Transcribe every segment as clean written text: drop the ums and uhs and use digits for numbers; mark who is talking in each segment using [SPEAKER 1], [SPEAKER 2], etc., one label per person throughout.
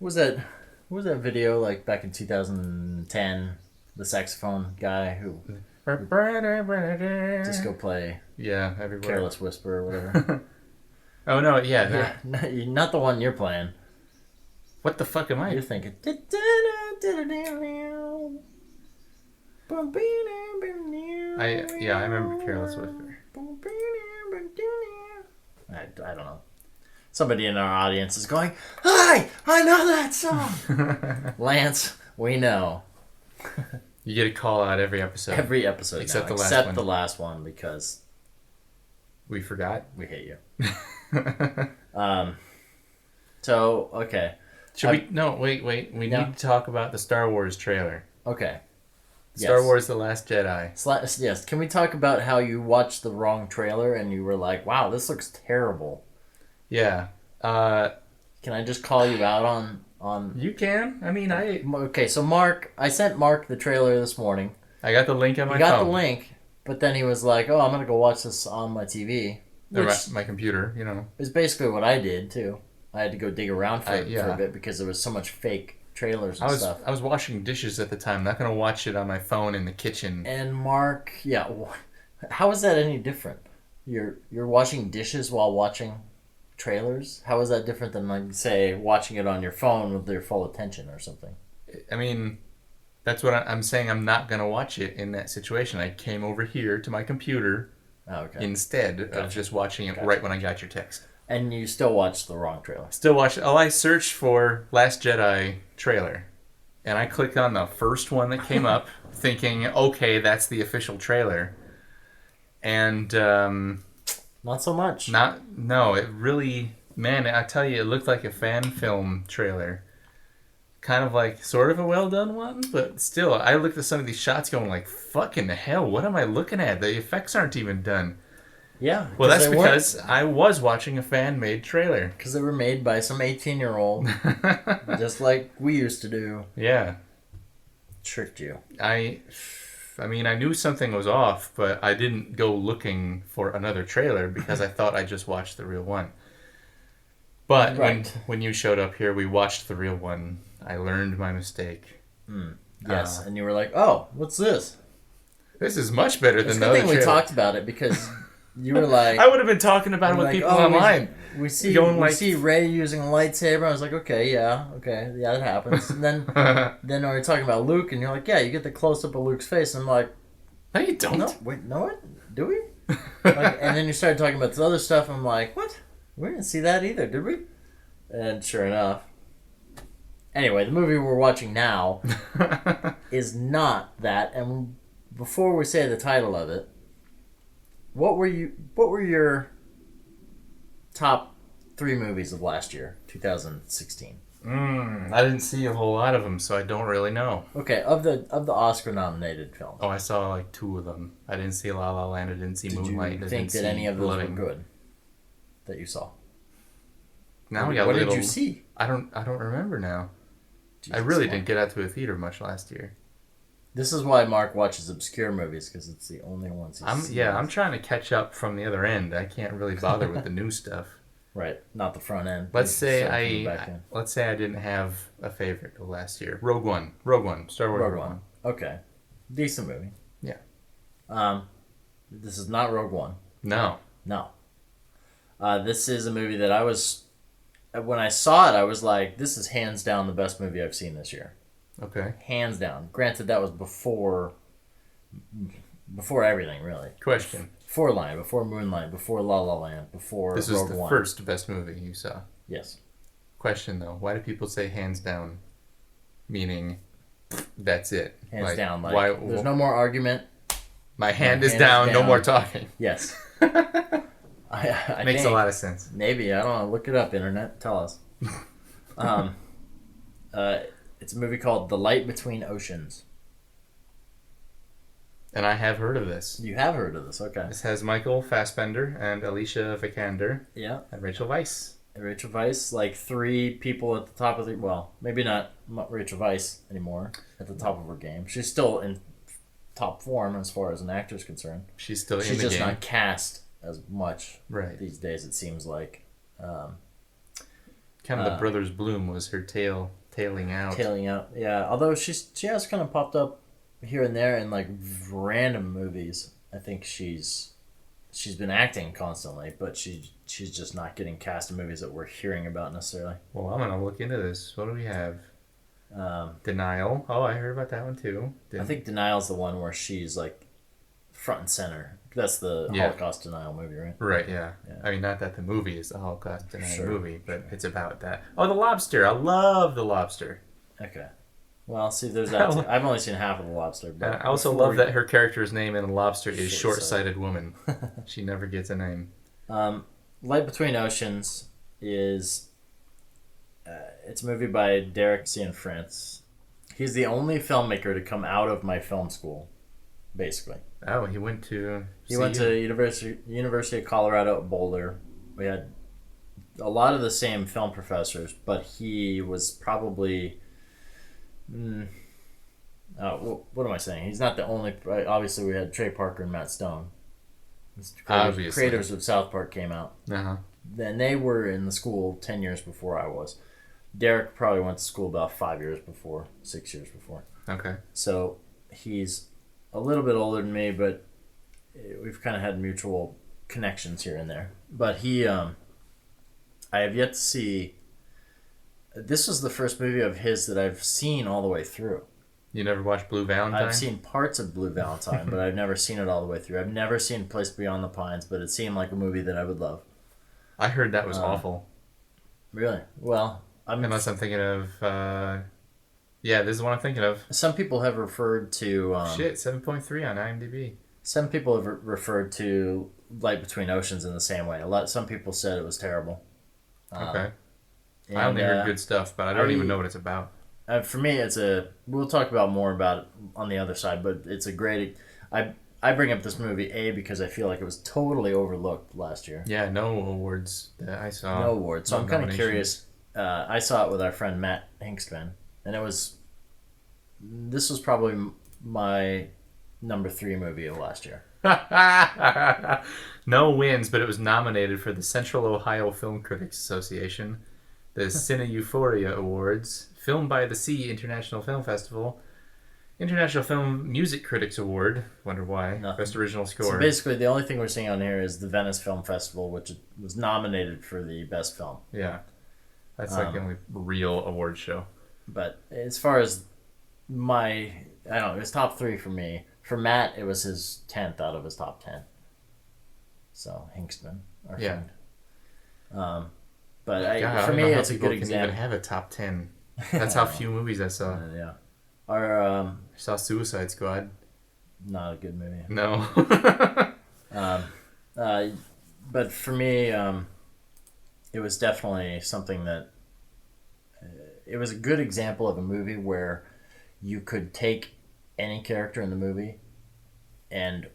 [SPEAKER 1] Was that what was that video like back in 2010? The saxophone guy who just go play
[SPEAKER 2] Yeah, everywhere.
[SPEAKER 1] Careless Whisper or whatever.
[SPEAKER 2] Oh no, yeah,
[SPEAKER 1] Yeah, not the one you're playing.
[SPEAKER 2] What the fuck am I?
[SPEAKER 1] You're thinking.
[SPEAKER 2] I remember Careless Whisper.
[SPEAKER 1] I don't know. Somebody in our audience is going, "Hi, I know that song." Lance, we know.
[SPEAKER 2] You get a call out every episode.
[SPEAKER 1] Every episode
[SPEAKER 2] Except
[SPEAKER 1] now,
[SPEAKER 2] the last
[SPEAKER 1] except
[SPEAKER 2] one.
[SPEAKER 1] the last one because
[SPEAKER 2] We forgot.
[SPEAKER 1] we hate you. So okay,
[SPEAKER 2] Should we? No, wait. We
[SPEAKER 1] No.
[SPEAKER 2] need to talk about the Star Wars trailer.
[SPEAKER 1] okay.
[SPEAKER 2] Star
[SPEAKER 1] Yes.
[SPEAKER 2] Wars: The Last Jedi.
[SPEAKER 1] Yes. Can we talk about how you watched the wrong trailer and you were like, "Wow, this looks terrible."
[SPEAKER 2] Yeah.
[SPEAKER 1] Can I just call you out on?
[SPEAKER 2] You can. I mean, I
[SPEAKER 1] Okay, so Mark, I sent Mark the trailer this morning.
[SPEAKER 2] got the link on my
[SPEAKER 1] He got
[SPEAKER 2] phone.
[SPEAKER 1] the link, but then he was like, "Oh, I'm gonna go watch this on my TV,"
[SPEAKER 2] Or
[SPEAKER 1] which
[SPEAKER 2] my computer. You know.
[SPEAKER 1] is basically what I did too. I had to go dig around for
[SPEAKER 2] Yeah.
[SPEAKER 1] a bit because there was so much fake trailers
[SPEAKER 2] I
[SPEAKER 1] and
[SPEAKER 2] was
[SPEAKER 1] stuff.
[SPEAKER 2] I was washing dishes at the time. Not gonna watch it on my phone in the kitchen.
[SPEAKER 1] And Mark, yeah, how is that any different? You're washing dishes while watching trailers. How is that different than like say watching it on your phone with your full attention or something?
[SPEAKER 2] I mean, that's what I'm saying. I'm not gonna watch it in that situation. I came over here to my computer
[SPEAKER 1] Oh, okay.
[SPEAKER 2] instead of just watching it right when I got your text.
[SPEAKER 1] And you still watched the wrong trailer.
[SPEAKER 2] Still watch. Oh, I searched for Last Jedi trailer, and I clicked on the first one that came up, thinking, okay, that's the official trailer. And
[SPEAKER 1] Not so much.
[SPEAKER 2] no, it really, man, I tell you, it looked like a fan film trailer. Kind of like sort of a well done one, but still, I looked at some of these shots going like, fucking hell, what am I looking at? The effects aren't even done.
[SPEAKER 1] Yeah.
[SPEAKER 2] Well, that's
[SPEAKER 1] they weren't-
[SPEAKER 2] because I was watching a fan-made trailer.
[SPEAKER 1] Because they were made by some 18-year-old, just like we used to do.
[SPEAKER 2] Yeah.
[SPEAKER 1] Tricked you.
[SPEAKER 2] I mean, I knew something was off, but I didn't go looking for another trailer because I thought I just watched the real one. But
[SPEAKER 1] Right.
[SPEAKER 2] when you showed up here, we watched the real one. I learned my mistake.
[SPEAKER 1] Yes. And you were like, "Oh, what's this?"
[SPEAKER 2] This is much better
[SPEAKER 1] It's
[SPEAKER 2] than
[SPEAKER 1] a
[SPEAKER 2] the
[SPEAKER 1] good
[SPEAKER 2] other
[SPEAKER 1] thing we
[SPEAKER 2] trailer.
[SPEAKER 1] talked about it because you were like,
[SPEAKER 2] I would have been talking about it with
[SPEAKER 1] like,
[SPEAKER 2] people
[SPEAKER 1] "Oh,
[SPEAKER 2] online.
[SPEAKER 1] We see
[SPEAKER 2] Going
[SPEAKER 1] Ray using a lightsaber. I was like, okay, yeah, that happens. And then we were talking about Luke, and you're like, yeah, you get the close up of Luke's face. And I'm like,
[SPEAKER 2] No, you don't.
[SPEAKER 1] no, wait, no, what? Do we? And then you started talking about this other stuff. And I'm like, what? We didn't see that either, did we? And sure enough. Anyway, the movie we're watching now is not that. And before we say the title of it, what were your top 3 movies of last year, 2016?
[SPEAKER 2] I didn't see a whole lot of them, so I don't really know.
[SPEAKER 1] Okay, of the Oscar nominated films.
[SPEAKER 2] Oh, I saw like 2 of them. I didn't see La La Land. I didn't see
[SPEAKER 1] Did
[SPEAKER 2] Moonlight.
[SPEAKER 1] you
[SPEAKER 2] I
[SPEAKER 1] think
[SPEAKER 2] didn't
[SPEAKER 1] that
[SPEAKER 2] see
[SPEAKER 1] any of those
[SPEAKER 2] Living.
[SPEAKER 1] were good that you saw?
[SPEAKER 2] Now we got
[SPEAKER 1] what
[SPEAKER 2] little,
[SPEAKER 1] did you see?
[SPEAKER 2] I don't remember now. I
[SPEAKER 1] Jesus,
[SPEAKER 2] really
[SPEAKER 1] Mark.
[SPEAKER 2] didn't get out to a theater much last year.
[SPEAKER 1] This is why Mark watches obscure movies because it's the only ones he's seen.
[SPEAKER 2] I'm trying to catch up from the other end. I can't really bother with the new stuff.
[SPEAKER 1] Right, not the front end.
[SPEAKER 2] Let's
[SPEAKER 1] You
[SPEAKER 2] say
[SPEAKER 1] start from the back end.
[SPEAKER 2] let's say I didn't have a favorite of last year. Rogue One, Star Wars
[SPEAKER 1] Rogue One. Okay, decent movie.
[SPEAKER 2] Yeah.
[SPEAKER 1] This is not Rogue One.
[SPEAKER 2] No.
[SPEAKER 1] No. This is a movie that I was, when I saw it, I was like, this is hands down the best movie I've seen this year.
[SPEAKER 2] Okay.
[SPEAKER 1] Hands down. Granted, that was before everything, really.
[SPEAKER 2] Question.
[SPEAKER 1] Before Lion, before Moonlight, before La La Land, before
[SPEAKER 2] This was
[SPEAKER 1] Rogue
[SPEAKER 2] the
[SPEAKER 1] One.
[SPEAKER 2] first best movie you saw.
[SPEAKER 1] Yes.
[SPEAKER 2] Question though, why do people say hands down? Meaning, that's it.
[SPEAKER 1] Hands down. Like,
[SPEAKER 2] why?
[SPEAKER 1] there's no more argument.
[SPEAKER 2] My hand
[SPEAKER 1] My
[SPEAKER 2] is
[SPEAKER 1] hand is
[SPEAKER 2] down. No
[SPEAKER 1] down.
[SPEAKER 2] more talking.
[SPEAKER 1] Yes. I
[SPEAKER 2] Makes
[SPEAKER 1] think,
[SPEAKER 2] a lot of sense.
[SPEAKER 1] Maybe. I don't know. Look it up, Internet. Tell us. It's a movie called The Light Between Oceans.
[SPEAKER 2] And I have heard of this.
[SPEAKER 1] You have heard of this, okay.
[SPEAKER 2] This has Michael Fassbender and Alicia Vikander
[SPEAKER 1] Yeah.
[SPEAKER 2] and Rachel Weisz.
[SPEAKER 1] Rachel Weisz, like 3 people at the top of the... Well, maybe not Rachel Weisz anymore at the top of her game. She's still in top form as far as an actor is concerned.
[SPEAKER 2] She's still in
[SPEAKER 1] She's
[SPEAKER 2] the
[SPEAKER 1] just
[SPEAKER 2] game.
[SPEAKER 1] not cast as much
[SPEAKER 2] Right.
[SPEAKER 1] these days, it seems like.
[SPEAKER 2] Kind of the Brothers Bloom was her tailing out.
[SPEAKER 1] Tailing out, yeah. Although she has kind of popped up here and there in like random movies. I think she's been acting constantly, but she's just not getting cast in movies that we're hearing about necessarily.
[SPEAKER 2] Well, I'm gonna look into this. What do we have? Denial. Oh, I heard about that one too.
[SPEAKER 1] I think Denial's the one where she's like front and center. That's the Holocaust denial movie, right?
[SPEAKER 2] Right, yeah. I mean, not that the movie is the Holocaust denial movie, but it's about that. Oh, The Lobster. I love The Lobster.
[SPEAKER 1] Okay. Well, see, there's that too. I've only seen half of The Lobster. But
[SPEAKER 2] I also love that her character's name in The Lobster is Short-Sighted Woman. She never gets a name.
[SPEAKER 1] Light Between Oceans is... it's a movie by Derek Cianfrance. He's the only filmmaker to come out of my film school, basically.
[SPEAKER 2] Oh, he went to
[SPEAKER 1] University of Colorado at Boulder. We had a lot of the same film professors, but he was probably... what am I saying? He's not the only... Obviously, we had Trey Parker and Matt Stone. Creators of South Park came out.
[SPEAKER 2] Uh-huh.
[SPEAKER 1] Then they were in the school 10 years before I was. Derek probably went to school about 6 years before.
[SPEAKER 2] Okay.
[SPEAKER 1] So he's a little bit older than me, but we've kind of had mutual connections here and there. But I have yet to see... This was the first movie of his that I've seen all the way through.
[SPEAKER 2] You never watched Blue Valentine?
[SPEAKER 1] I've seen parts of Blue Valentine, but I've never seen it all the way through. I've never seen Place Beyond the Pines, but it seemed like a movie that I would love.
[SPEAKER 2] I heard that was awful.
[SPEAKER 1] Really? Well,
[SPEAKER 2] unless I'm thinking of... yeah, this is the one I'm thinking of.
[SPEAKER 1] Some people have referred to...
[SPEAKER 2] 7.3 on IMDb.
[SPEAKER 1] Some people have referred to Light Between Oceans in the same way. Some people said it was terrible.
[SPEAKER 2] Okay. I only heard good stuff, but I don't even know what it's about.
[SPEAKER 1] For me, we'll talk about more about it on the other side, but it's a great... I bring up this movie, because I feel like it was totally overlooked last year.
[SPEAKER 2] Yeah, no awards that I saw.
[SPEAKER 1] No awards. So I'm kind of curious. I saw it with our friend Matt Hinkstman, and this was probably my number 3 movie of last year.
[SPEAKER 2] No wins, but it was nominated for the Central Ohio Film Critics Association, the Cine Euphoria Awards, Film by the Sea International Film Festival, International Film Music Critics Award, wonder why,
[SPEAKER 1] Nothing.
[SPEAKER 2] Best Original Score.
[SPEAKER 1] So basically, the only thing we're seeing on here is the Venice Film Festival, which was nominated for the best film.
[SPEAKER 2] Yeah, that's like the only real award show.
[SPEAKER 1] But as far as it was top 3 for me. For Matt, it was his 10th out of his top 10. So, Hinkstman, our friend. But for me, it's a good example.
[SPEAKER 2] Can even have a top 10. That's how few movies I saw.
[SPEAKER 1] Yeah.
[SPEAKER 2] I saw Suicide Squad.
[SPEAKER 1] Not a good movie.
[SPEAKER 2] No.
[SPEAKER 1] But for me, it was definitely something that... it was a good example of a movie where you could take any character in the movie and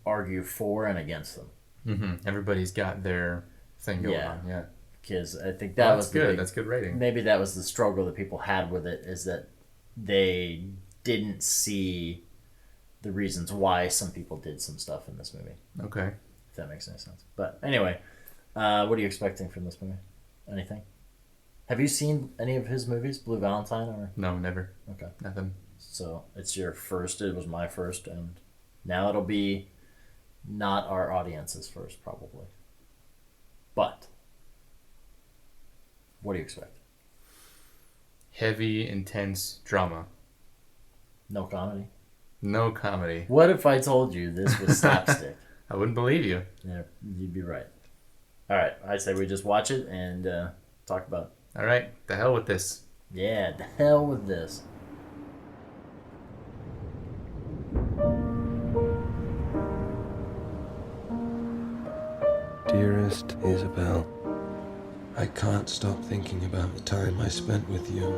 [SPEAKER 1] argue for and against them.
[SPEAKER 2] Mm-hmm. Everybody's got their thing going on. Yeah.
[SPEAKER 1] Because I think that was
[SPEAKER 2] good. That's good rating.
[SPEAKER 1] Maybe that was the struggle that people had with it, is that they didn't see the reasons why some people did some stuff in this movie.
[SPEAKER 2] Okay.
[SPEAKER 1] If that makes any sense. But anyway, what are you expecting from this movie? Anything? Have you seen any of his movies, Blue Valentine? Or
[SPEAKER 2] no, never.
[SPEAKER 1] Okay.
[SPEAKER 2] Nothing.
[SPEAKER 1] So it's your first. It was my first, and now it'll be not our audience's first, probably. But what do you expect?
[SPEAKER 2] Heavy, intense drama.
[SPEAKER 1] No comedy?
[SPEAKER 2] No comedy.
[SPEAKER 1] What if I told you this was slapstick?
[SPEAKER 2] I wouldn't believe you.
[SPEAKER 1] Yeah, you'd be right. All right, I say we just watch it and talk about it.
[SPEAKER 2] All right, the hell with this.
[SPEAKER 1] Yeah, the hell with this.
[SPEAKER 3] Dearest Isabel, I can't stop thinking about the time I spent with you.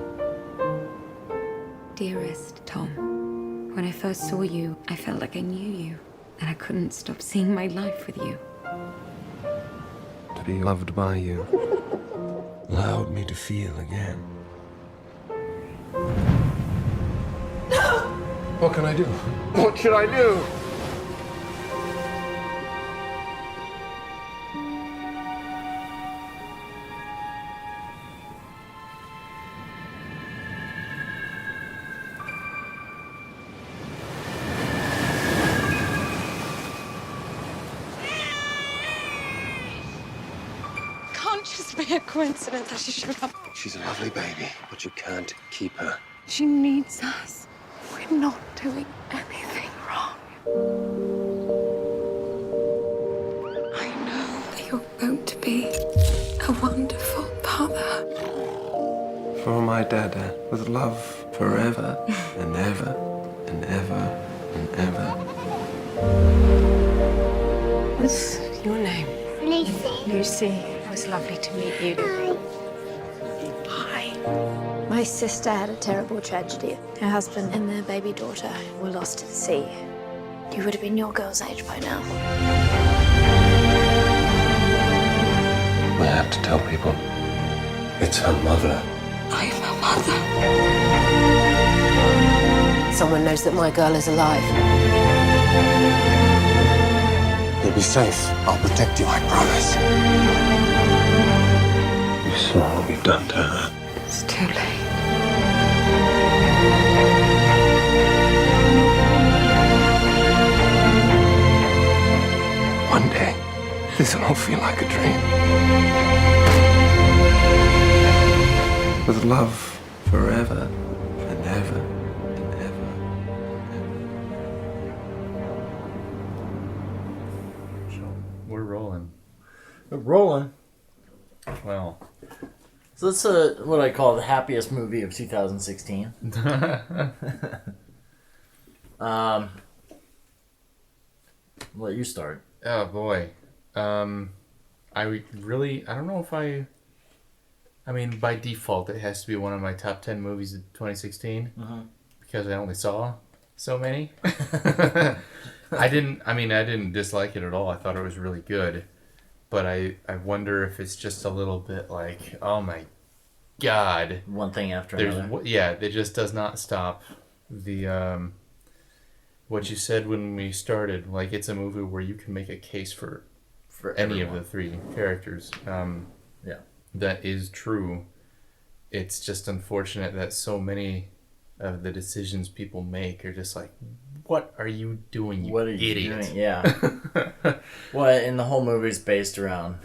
[SPEAKER 4] Dearest Tom, when I first saw you, I felt like I knew you, and I couldn't stop seeing my life with you.
[SPEAKER 3] To be loved by you allowed me to feel again. What can I do? What should I do?
[SPEAKER 4] be a coincidence that she showed up.
[SPEAKER 3] She's a lovely baby, but you can't keep her.
[SPEAKER 4] She needs us. We're not doing anything wrong. I know that you're going to be a wonderful father.
[SPEAKER 3] For my dada, with love forever and ever and ever and ever.
[SPEAKER 4] What's your name?
[SPEAKER 5] Lucy.
[SPEAKER 4] Lucy. It was lovely to meet you. Hi.
[SPEAKER 5] My sister had a terrible tragedy. Her husband and their baby daughter were lost at sea. You would have been your girl's age by now.
[SPEAKER 3] I have to tell people. It's her mother.
[SPEAKER 4] I'm a mother.
[SPEAKER 6] Someone knows that my girl is alive.
[SPEAKER 3] You'll be safe. I'll protect you, I promise. You saw what we've done to her.
[SPEAKER 4] It's too late.
[SPEAKER 3] One day, this will all feel like a dream. With love forever and ever and ever.
[SPEAKER 2] We're rolling.
[SPEAKER 1] We're rolling.
[SPEAKER 2] Well.
[SPEAKER 1] So that's what I call the happiest movie of 2016. Let you start.
[SPEAKER 2] Oh boy. I don't know if I mean, by default, it has to be one of my top 10 movies of 2016 because I only saw so many. I didn't dislike it at all. I thought it was really good, but I wonder if it's just a little bit like, oh my God,
[SPEAKER 1] One thing after another.
[SPEAKER 2] it just does not stop. The what you said when we started, like it's a movie where you can make a case for any
[SPEAKER 1] everyone.
[SPEAKER 2] of the three characters.
[SPEAKER 1] Yeah.
[SPEAKER 2] That is true. It's just unfortunate that so many of the decisions people make are just like, what are you doing, you
[SPEAKER 1] What are you
[SPEAKER 2] idiot?
[SPEAKER 1] doing? Yeah. Well, and the whole movie's based around,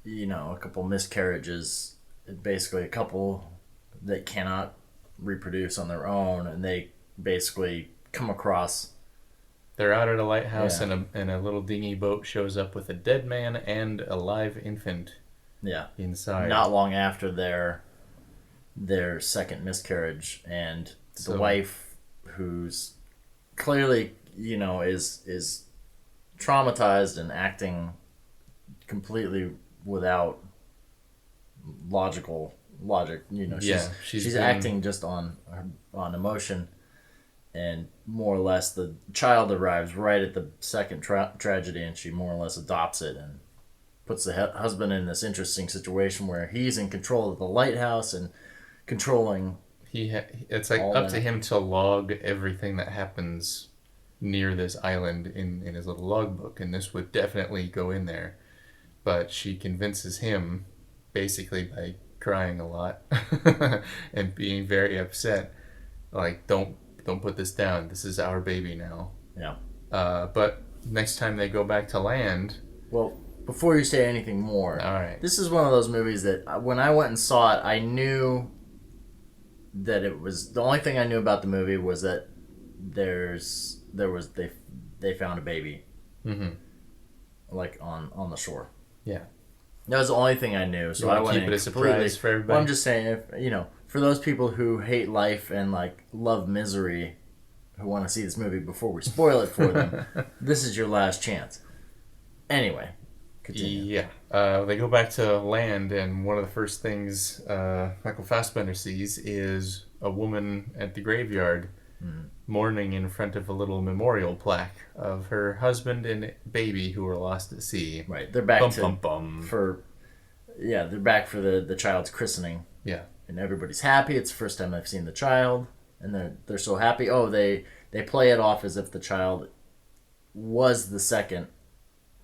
[SPEAKER 1] a couple miscarriages. Basically, a couple that cannot reproduce on their own, and they basically come across.
[SPEAKER 2] They're out at a lighthouse
[SPEAKER 1] Yeah.
[SPEAKER 2] and a little dinghy boat shows up with a dead man and a live infant
[SPEAKER 1] Yeah.
[SPEAKER 2] inside.
[SPEAKER 1] Not long after their second miscarriage, and the
[SPEAKER 2] So-
[SPEAKER 1] wife, who's clearly is traumatized and acting completely without logic. She's
[SPEAKER 2] been-
[SPEAKER 1] acting just on emotion, and more or less the child arrives right at the second tragedy, and she more or less adopts it and puts the husband in this interesting situation where he's in control of the lighthouse and controlling.
[SPEAKER 2] It's like
[SPEAKER 1] all
[SPEAKER 2] up
[SPEAKER 1] that.
[SPEAKER 2] to him to log everything that happens near this island in his little logbook, and this would definitely go in there. But she convinces him, basically by crying a lot and being very upset, like don't put this down. This is our baby now.
[SPEAKER 1] Yeah.
[SPEAKER 2] But next time they go back to land,
[SPEAKER 1] Well, before you say anything more,
[SPEAKER 2] all right.
[SPEAKER 1] this is one of those movies that when I went and saw it, I knew that it was the only thing I knew about the movie was that they found a baby, like on the shore.
[SPEAKER 2] Yeah.
[SPEAKER 1] That was the only thing I knew. So
[SPEAKER 2] You
[SPEAKER 1] I
[SPEAKER 2] wanna
[SPEAKER 1] went
[SPEAKER 2] keep
[SPEAKER 1] in
[SPEAKER 2] it a
[SPEAKER 1] completely.
[SPEAKER 2] surprise for everybody?
[SPEAKER 1] Well, I'm just saying, if for those people who hate life and like love misery, who want to see this movie before we spoil it for them, this is your last chance. Anyway, continue.
[SPEAKER 2] Yeah. They go back to land, and one of the first things Michael Fassbender sees is a woman at the graveyard mourning in front of a little memorial plaque of her husband and baby who were lost at sea.
[SPEAKER 1] Right, they're back
[SPEAKER 2] Bum.
[SPEAKER 1] they're back for the child's christening,
[SPEAKER 2] Yeah.
[SPEAKER 1] and everybody's happy. It's the first time they've seen the child, and they're so happy. Oh, they play it off as if the child was the second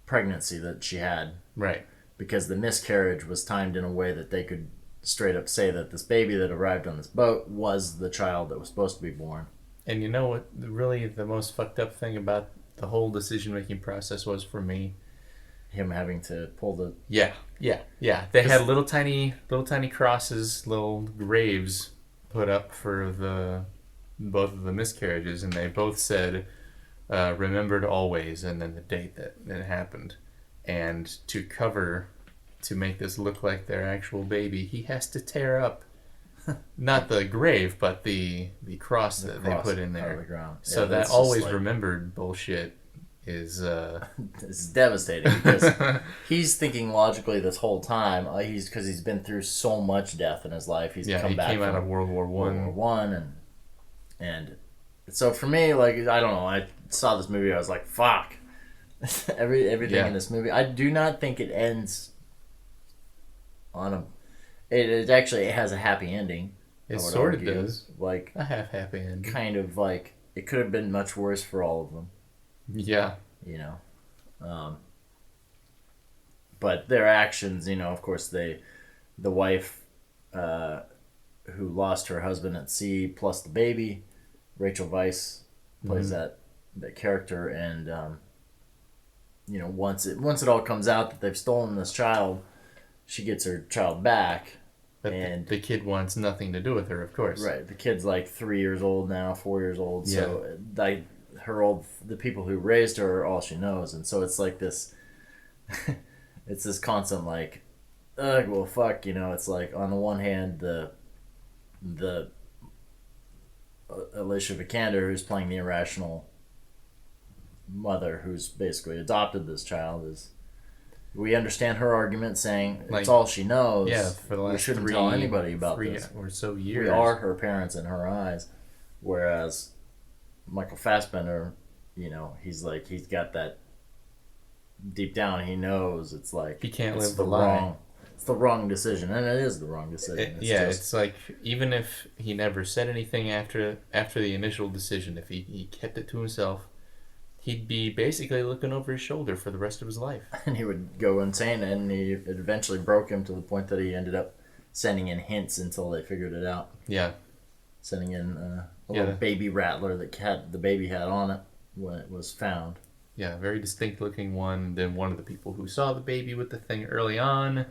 [SPEAKER 1] pregnancy that she had,
[SPEAKER 2] Right.
[SPEAKER 1] because the miscarriage was timed in a way that they could straight up say that this baby that arrived on this boat was the child that was supposed to be born.
[SPEAKER 2] And you know what really the most fucked up thing about the whole decision-making process was for me?
[SPEAKER 1] him having to pull the...
[SPEAKER 2] Yeah. They had little tiny crosses, little graves put up for both of the miscarriages, and they both said, remembered always, and then the date that it happened. And to make this look like their actual baby, he has to tear up not the grave, but the cross that they put in there.
[SPEAKER 1] The ground.
[SPEAKER 2] So that always remembered bullshit is
[SPEAKER 1] it's devastating because he's thinking logically this whole time. Because he's been through so much death in his life. He came
[SPEAKER 2] out of World War
[SPEAKER 1] One, and so for me, like, I don't know. I saw this movie. I was like, fuck. Everything in this movie. I do not think it ends on a... It actually has a happy ending.
[SPEAKER 2] It sort of does.
[SPEAKER 1] Like,
[SPEAKER 2] a half happy ending.
[SPEAKER 1] Kind of like, it could have been much worse for all of them.
[SPEAKER 2] Yeah.
[SPEAKER 1] You know. But their actions, you know, of course, the wife who lost her husband at sea plus the baby, Rachel Weisz plays that character, and you know, once it all comes out that they've stolen this child, she gets her child back.
[SPEAKER 2] But
[SPEAKER 1] and
[SPEAKER 2] the kid wants nothing to do with her, of course.
[SPEAKER 1] Right. The kid's like 3 years old now, 4 years old.
[SPEAKER 2] Yeah.
[SPEAKER 1] So the people who raised her are all she knows. And so it's like this, it's this constant like, ugh, well, fuck, you know, it's like on the one hand, the Alicia Vikander, who's playing the irrational mother who's basically adopted this child, is... We understand her argument saying it's like, all she knows.
[SPEAKER 2] Yeah, for the last
[SPEAKER 1] we shouldn't tell anybody about this.
[SPEAKER 2] Or so years.
[SPEAKER 1] We are her parents in her eyes. Whereas Michael Fassbender, you know, he's got that deep down. He knows it's like
[SPEAKER 2] he can't live the lie.
[SPEAKER 1] It's the wrong decision, and it is the wrong decision.
[SPEAKER 2] It's like even if he never said anything after the initial decision, if he kept it to himself, he'd be basically looking over his shoulder for the rest of his life. And
[SPEAKER 1] he would go insane, and it eventually broke him to the point that he ended up sending in hints until they figured it out.
[SPEAKER 2] Yeah.
[SPEAKER 1] Sending in a little baby rattler that the baby had on it when it was found.
[SPEAKER 2] Yeah, very distinct looking one. Then one of the people who saw the baby with the thing early on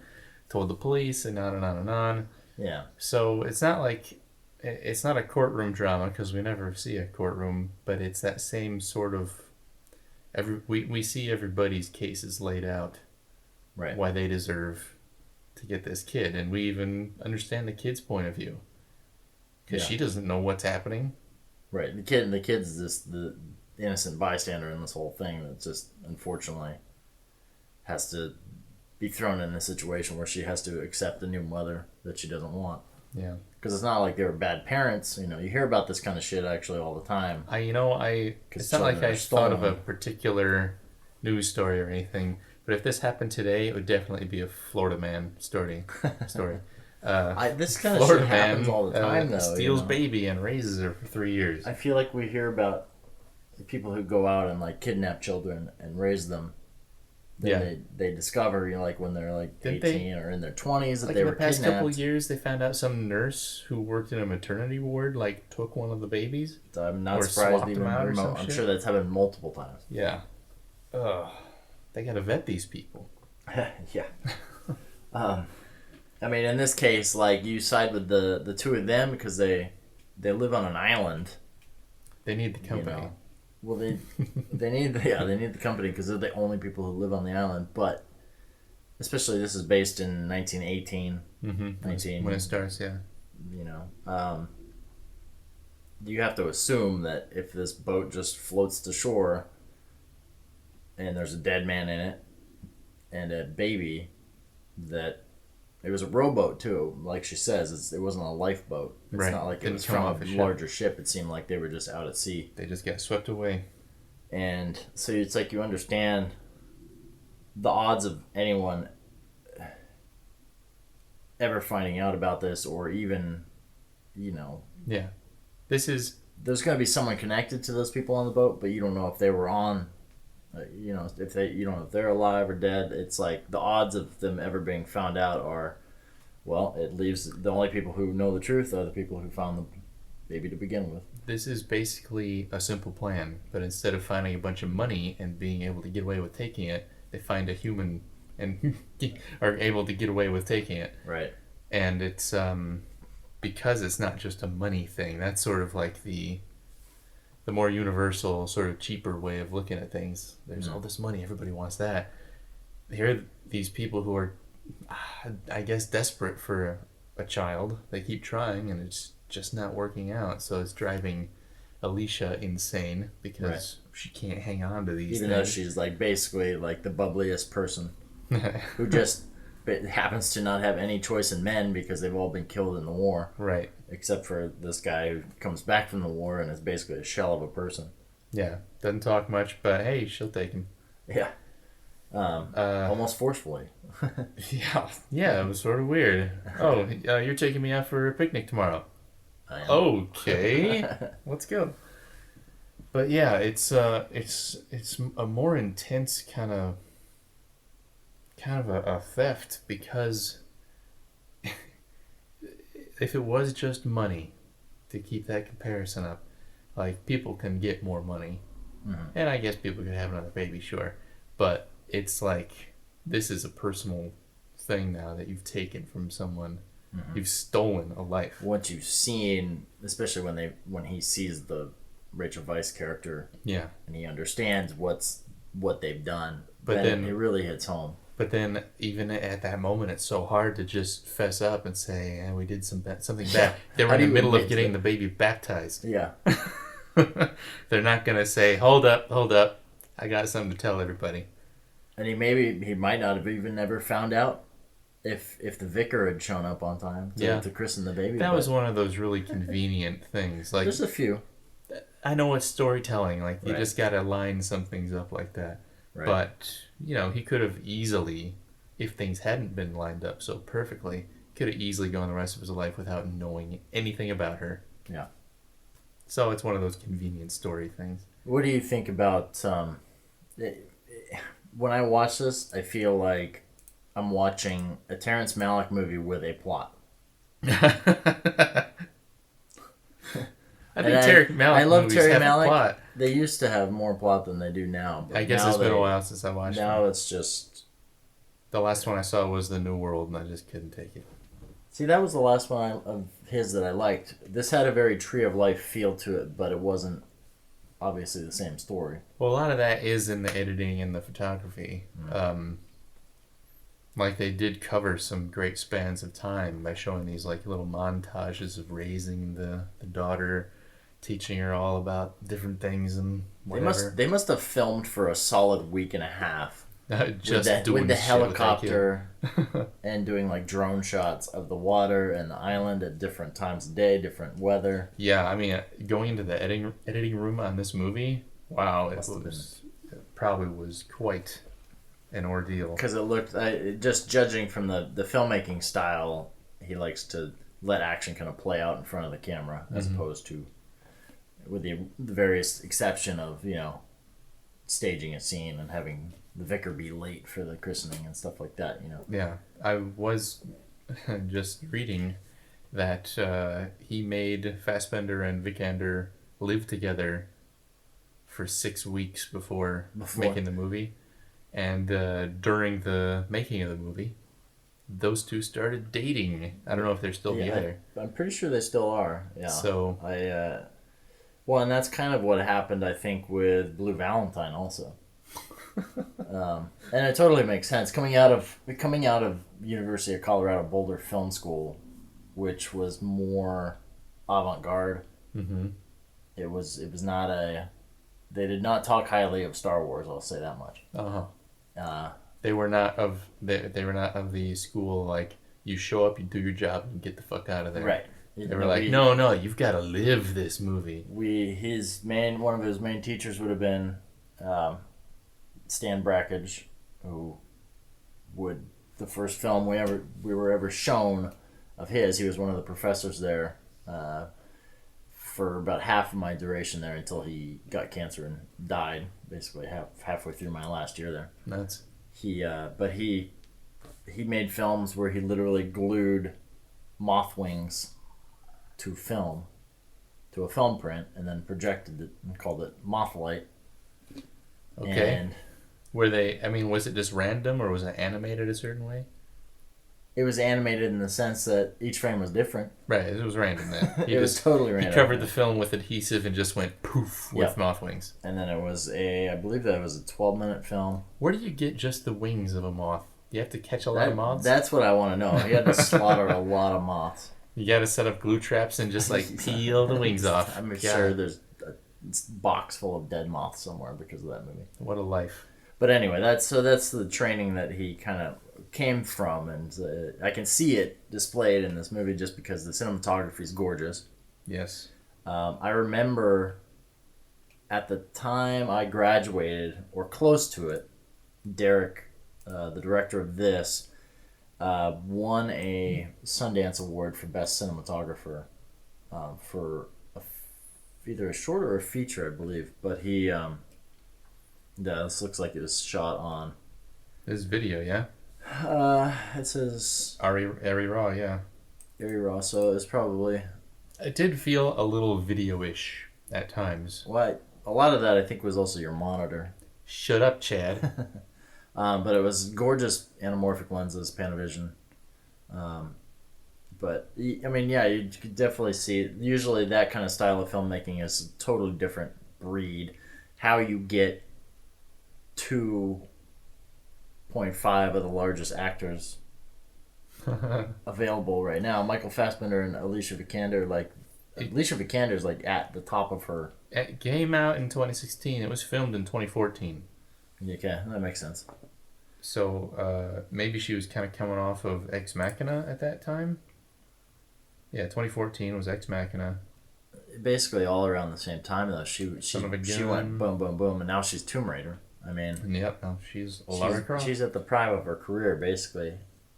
[SPEAKER 2] told the police, and on and on and on.
[SPEAKER 1] Yeah.
[SPEAKER 2] So it's not a courtroom drama, because we never see a courtroom, but it's that same sort of... We see everybody's cases laid out,
[SPEAKER 1] right?
[SPEAKER 2] Why they deserve to get this kid, and we even understand the kid's point of view, because she doesn't know what's happening.
[SPEAKER 1] Right. The kid's just the innocent bystander in this whole thing that just unfortunately has to be thrown in a situation where she has to accept a new mother that she doesn't want.
[SPEAKER 2] Yeah.
[SPEAKER 1] Because it's not like they were bad parents. You know, you hear about this kind of shit actually all the time.
[SPEAKER 2] It's not like I thought of a particular news story or anything, but if this happened today, it would definitely be a Florida man story.
[SPEAKER 1] This kind of shit happens all the time, though.
[SPEAKER 2] Steals baby and raises her for 3 years.
[SPEAKER 1] I feel like we hear about the people who go out and like kidnap children and raise them. Then they discover, you know, like when they're like 18 or in their 20s that they were kidnapped.
[SPEAKER 2] In the past couple of years, they found out some nurse who worked in a maternity ward like took one of the babies.
[SPEAKER 1] I'm not surprised even remote. I'm sure that's happened multiple times.
[SPEAKER 2] Yeah. They gotta vet these people.
[SPEAKER 1] Yeah. I mean, in this case, like, you side with the two of them because they live on an island.
[SPEAKER 2] They need the company.
[SPEAKER 1] You know? Well, they need the company because they're the only people who live on the island. But especially this is based in 1918.
[SPEAKER 2] Mm-hmm. When it starts, yeah.
[SPEAKER 1] You know, you have to assume that if this boat just floats to shore and there's a dead man in it and a baby, that it was a rowboat too. Like she says, it wasn't a lifeboat. It's not like it was from a larger ship. It seemed like they were just out at sea.
[SPEAKER 2] They just got swept away.
[SPEAKER 1] And so it's like you understand the odds of anyone ever finding out about this, or even, you know...
[SPEAKER 2] Yeah.
[SPEAKER 1] There's going to be someone connected to those people on the boat, but you don't know if they were on... you know, if they're alive or dead. It's like the odds of them ever being found out are, well, it leaves the only people who know the truth are the people who found the baby to begin with.
[SPEAKER 2] This is basically a simple plan, but instead of finding a bunch of money and being able to get away with taking it, they find a human and are able to get away with taking it.
[SPEAKER 1] Right.
[SPEAKER 2] And it's because it's not just a money thing. That's sort of like the more universal, sort of cheaper way of looking at things. There's all this money, everybody wants that. Here are these people who are, I guess, desperate for a child. They keep trying, and it's just not working out. So it's driving Alicia insane because she can't hang on to these
[SPEAKER 1] Even
[SPEAKER 2] things.
[SPEAKER 1] though she's like basically like the bubbliest person who just happens to not have any choice in men because they've all been killed in the war.
[SPEAKER 2] Right.
[SPEAKER 1] Except for this guy who comes back from the war and is basically a shell of a person.
[SPEAKER 2] Yeah. Doesn't talk much, but hey, she'll take him.
[SPEAKER 1] Yeah. Almost forcefully.
[SPEAKER 2] Yeah, it was sort of weird. Oh, you're taking me out for a picnic tomorrow.
[SPEAKER 1] I am.
[SPEAKER 2] Okay, let's go. But yeah, it's a more intense kind of a theft, because if it was just money, to keep that comparison up, like, people can get more money, and I guess people could have another baby, sure, but it's like, this is a personal thing now that you've taken from someone. You've stolen a life.
[SPEAKER 1] Once you've seen, especially when he sees the Rachel Weisz character,
[SPEAKER 2] Yeah.
[SPEAKER 1] and he understands what they've done,
[SPEAKER 2] But then
[SPEAKER 1] it really hits home.
[SPEAKER 2] But then, even at that moment, it's so hard to just fess up and say, we did something bad. They were in the middle of getting the baby baptized.
[SPEAKER 1] Yeah.
[SPEAKER 2] They're not going to say, hold up, I got something to tell everybody.
[SPEAKER 1] And he might not have even ever found out if the vicar had shown up on time to christen the baby.
[SPEAKER 2] That was one of those really convenient things. Like,
[SPEAKER 1] there's a few.
[SPEAKER 2] I know it's storytelling. Like, you
[SPEAKER 1] Right.
[SPEAKER 2] just got to line some things up like that.
[SPEAKER 1] Right.
[SPEAKER 2] But, he could have easily, if things hadn't been lined up so perfectly, could have easily gone the rest of his life without knowing anything about her.
[SPEAKER 1] Yeah.
[SPEAKER 2] So it's one of those convenient story things.
[SPEAKER 1] What do you think about when I watch this, I feel like I'm watching a Terrence Malick movie with a plot.
[SPEAKER 2] I think Terry Malick
[SPEAKER 1] I love
[SPEAKER 2] movies
[SPEAKER 1] Terry
[SPEAKER 2] have a
[SPEAKER 1] Malick.
[SPEAKER 2] plot.
[SPEAKER 1] They used to have more plot than they do now. But
[SPEAKER 2] I guess it's been a while since I watched
[SPEAKER 1] Now
[SPEAKER 2] it.
[SPEAKER 1] it's just...
[SPEAKER 2] The last one I saw was The New World, and I just couldn't take it.
[SPEAKER 1] See, that was the last one of his that I liked. This had a very Tree of Life feel to it, but it wasn't obviously the same story.
[SPEAKER 2] Well, a lot of that is in the editing and the photography. Like, they did cover some great spans of time by showing these like little montages of raising the daughter, teaching her all about different things and whatever.
[SPEAKER 1] They must have filmed for a solid week and a half.
[SPEAKER 2] Just doing
[SPEAKER 1] with the
[SPEAKER 2] shit with that
[SPEAKER 1] helicopter and doing like drone shots of the water and the island at different times of day, different weather.
[SPEAKER 2] Yeah, I mean, going into the editing room on this movie, wow, it probably was quite an ordeal.
[SPEAKER 1] Because it looked, just judging from the filmmaking style, he likes to let action kind of play out in front of the camera, as opposed to, with the various exception of, staging a scene and having the vicar be late for the christening and stuff like that,
[SPEAKER 2] Yeah, I was just reading that he made Fassbender and Vikander live together for 6 weeks before making the movie. And during the making of the movie, those two started dating. I don't know if they're still together.
[SPEAKER 1] I'm pretty sure they still are. Yeah.
[SPEAKER 2] So
[SPEAKER 1] well, and that's kind of what happened, I think, with Blue Valentine also. And it totally makes sense coming out of University of Colorado Boulder Film School, which was more avant-garde.
[SPEAKER 2] Mm-hmm.
[SPEAKER 1] It was not they did not talk highly of Star Wars, I'll say that much.
[SPEAKER 2] They were not of the school like, you show up, you do your job, and get the fuck out of there.
[SPEAKER 1] Right.
[SPEAKER 2] They were like, no, you've got to live this movie.
[SPEAKER 1] One of his main teachers would have been Stan Brakhage, who the first film we were ever shown of his, he was one of the professors there for about half of my duration there until he got cancer and died, basically halfway through my last year there.
[SPEAKER 2] Nuts.
[SPEAKER 1] He made films where he literally glued moth wings to a film print, and then projected it and called it Mothlight.
[SPEAKER 2] Okay.
[SPEAKER 1] And
[SPEAKER 2] Were they? I mean, was it just random or was it animated a certain way?
[SPEAKER 1] It was animated in the sense that each frame was different.
[SPEAKER 2] Right, it was random then.
[SPEAKER 1] It was totally random.
[SPEAKER 2] He covered the film with adhesive and just went poof with
[SPEAKER 1] Yep.
[SPEAKER 2] moth wings.
[SPEAKER 1] And then it was I believe that was a 12-minute film.
[SPEAKER 2] Where do you get just the wings of a moth? You have to catch a lot of moths?
[SPEAKER 1] That's what I want to know. He had to slaughter a lot of moths.
[SPEAKER 2] You got to set up glue traps and just like peel the wings off.
[SPEAKER 1] I'm
[SPEAKER 2] God.
[SPEAKER 1] sure there's a box full of dead moths somewhere because of that movie.
[SPEAKER 2] What a life.
[SPEAKER 1] But anyway, that's the training that he kind of came from, and I can see it displayed in this movie just because the cinematography is gorgeous.
[SPEAKER 2] Yes.
[SPEAKER 1] I remember at the time I graduated, or close to it, Derek, the director of this, won a Sundance Award for Best Cinematographer for either a short or a feature, I believe. But he, this looks like it was shot on.
[SPEAKER 2] This video, yeah?
[SPEAKER 1] It says
[SPEAKER 2] Ari Raw, yeah.
[SPEAKER 1] Ari Raw, so it's probably...
[SPEAKER 2] It did feel a little video-ish at times.
[SPEAKER 1] What? A lot of that I think was also your monitor.
[SPEAKER 2] Shut up, Chad.
[SPEAKER 1] But it was gorgeous anamorphic lenses, Panavision. But, I mean, yeah, you could definitely see it. Usually that kind of style of filmmaking is a totally different breed. How you get 2.5 of the largest actors available right now. Michael Fassbender and Alicia Vikander, Alicia Vikander is like at the top of her.
[SPEAKER 2] It came out in 2016. It was filmed in 2014.
[SPEAKER 1] Okay, that makes sense.
[SPEAKER 2] So maybe she was kind of coming off of Ex Machina at that time. Yeah, 2014 was Ex Machina.
[SPEAKER 1] Basically all around the same time though. She went boom, boom, boom, and now she's Tomb Raider. I mean,
[SPEAKER 2] yep, no, she's Lara Croft.
[SPEAKER 1] She's at the prime of her career, basically,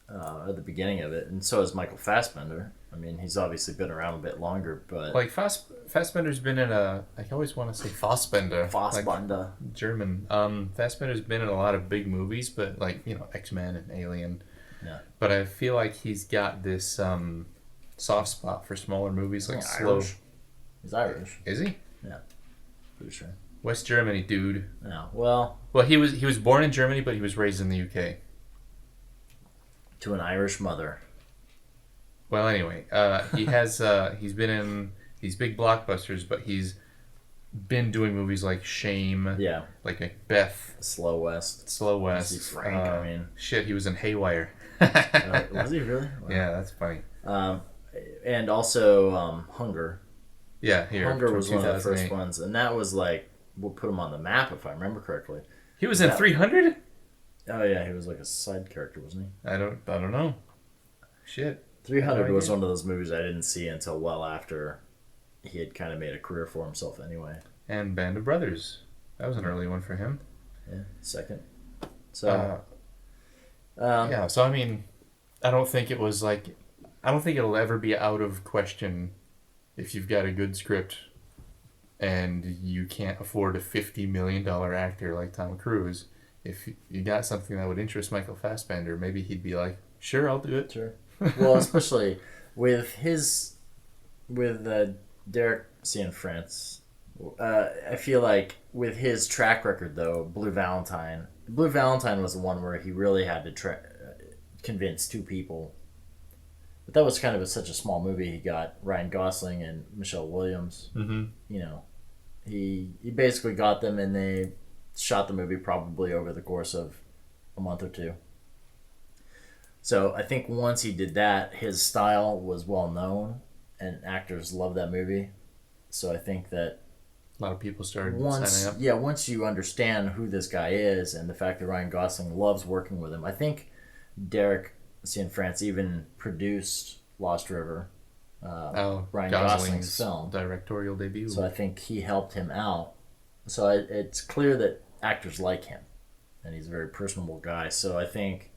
[SPEAKER 1] at the beginning of it, and so is Michael Fassbender. I mean, he's obviously been around a bit longer, but
[SPEAKER 2] like Fassbender's been in I always want to say Fassbender,
[SPEAKER 1] Fassbender,
[SPEAKER 2] like German. Fassbender's been in a lot of big movies, but like X-Men and Alien.
[SPEAKER 1] Yeah.
[SPEAKER 2] But I feel like he's got this soft spot for smaller movies, like slow.
[SPEAKER 1] Irish. He's Irish.
[SPEAKER 2] Is he?
[SPEAKER 1] Yeah, pretty sure.
[SPEAKER 2] West Germany, dude.
[SPEAKER 1] Yeah. Well,
[SPEAKER 2] he was born in Germany, but he was raised in the UK.
[SPEAKER 1] To an Irish mother.
[SPEAKER 2] Well, anyway, he has he's been in these big blockbusters, but he's been doing movies like Shame,
[SPEAKER 1] Yeah.
[SPEAKER 2] like Macbeth,
[SPEAKER 1] Slow West.
[SPEAKER 2] West.
[SPEAKER 1] Was he Frank? I mean,
[SPEAKER 2] shit, he was in Haywire.
[SPEAKER 1] was he really? Wow.
[SPEAKER 2] Yeah, that's funny.
[SPEAKER 1] And also Hunger.
[SPEAKER 2] Yeah, here.
[SPEAKER 1] Hunger was one of the first
[SPEAKER 2] 2008.
[SPEAKER 1] ones, and that was like, we'll put him on the map if I remember correctly.
[SPEAKER 2] He was in 300?
[SPEAKER 1] Oh yeah, he was like a side character, wasn't he?
[SPEAKER 2] I don't know. Shit.
[SPEAKER 1] 300
[SPEAKER 2] No
[SPEAKER 1] was
[SPEAKER 2] idea.
[SPEAKER 1] one of those movies I didn't see until well after he had kind of made a career for himself anyway.
[SPEAKER 2] And Band of Brothers. That was an early one for him.
[SPEAKER 1] Yeah, second. So,
[SPEAKER 2] Yeah, so I mean, I don't think it'll ever be out of question if you've got a good script and you can't afford a $50 million actor like Tom Cruise. If you got something that would interest Michael Fassbender, maybe he'd be like, sure, I'll do it.
[SPEAKER 1] sure. Well, especially with Derek Cianfrance, I feel like with his track record though, Blue Valentine was the one where he really had to convince two people. But that was kind of such a small movie. He got Ryan Gosling and Michelle Williams.
[SPEAKER 2] Mm-hmm.
[SPEAKER 1] He basically got them, and they shot the movie probably over the course of a month or two. So I think once he did that, his style was well known, and actors loved that movie. So I think that
[SPEAKER 2] A lot of people started signing up.
[SPEAKER 1] once you understand who this guy is and the fact that Ryan Gosling loves working with him, I think Derek Cianfrance even produced Lost River, Ryan Gosling's film.
[SPEAKER 2] Directorial debut.
[SPEAKER 1] So I think he helped him out. So it's clear that actors like him, and he's a very personable guy. So I think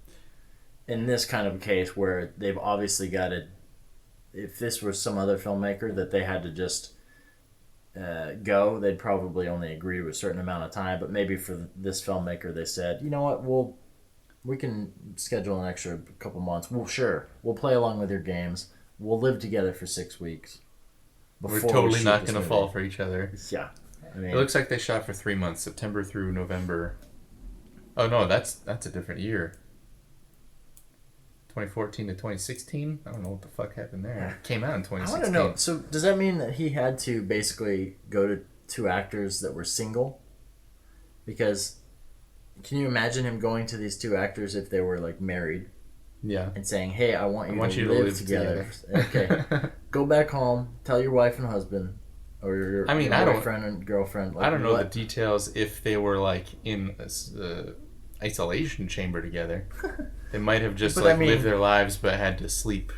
[SPEAKER 1] in this kind of case where they've obviously got to, if this was some other filmmaker that they had to just go, they'd probably only agree to a certain amount of time. But maybe for this filmmaker, they said, you know what, we can schedule an extra couple months. We'll play along with your games. We'll live together for 6 weeks.
[SPEAKER 2] We're
[SPEAKER 1] before we
[SPEAKER 2] totally
[SPEAKER 1] shoot
[SPEAKER 2] not
[SPEAKER 1] this
[SPEAKER 2] going to
[SPEAKER 1] movie."
[SPEAKER 2] fall for each other.
[SPEAKER 1] Yeah. I mean,
[SPEAKER 2] It looks like they shot for 3 months, September through November. Oh no, that's a different year. 2014 to 2016. I don't know what the fuck happened there. It came out in
[SPEAKER 1] I
[SPEAKER 2] 2016.
[SPEAKER 1] want to know. So does that mean that he had to basically go to two actors that were single? Because can you imagine him going to these two actors if they were like married
[SPEAKER 2] Yeah.
[SPEAKER 1] and saying, "Hey, I want you to
[SPEAKER 2] live
[SPEAKER 1] live together. Okay, go back home. Tell your wife and husband, or your
[SPEAKER 2] I mean,
[SPEAKER 1] your
[SPEAKER 2] I don't-
[SPEAKER 1] boyfriend and girlfriend. Like,
[SPEAKER 2] I don't know
[SPEAKER 1] what-
[SPEAKER 2] the details if they were like in a isolation chamber together. They might have just
[SPEAKER 1] But
[SPEAKER 2] like
[SPEAKER 1] I mean-
[SPEAKER 2] lived their lives but had to sleep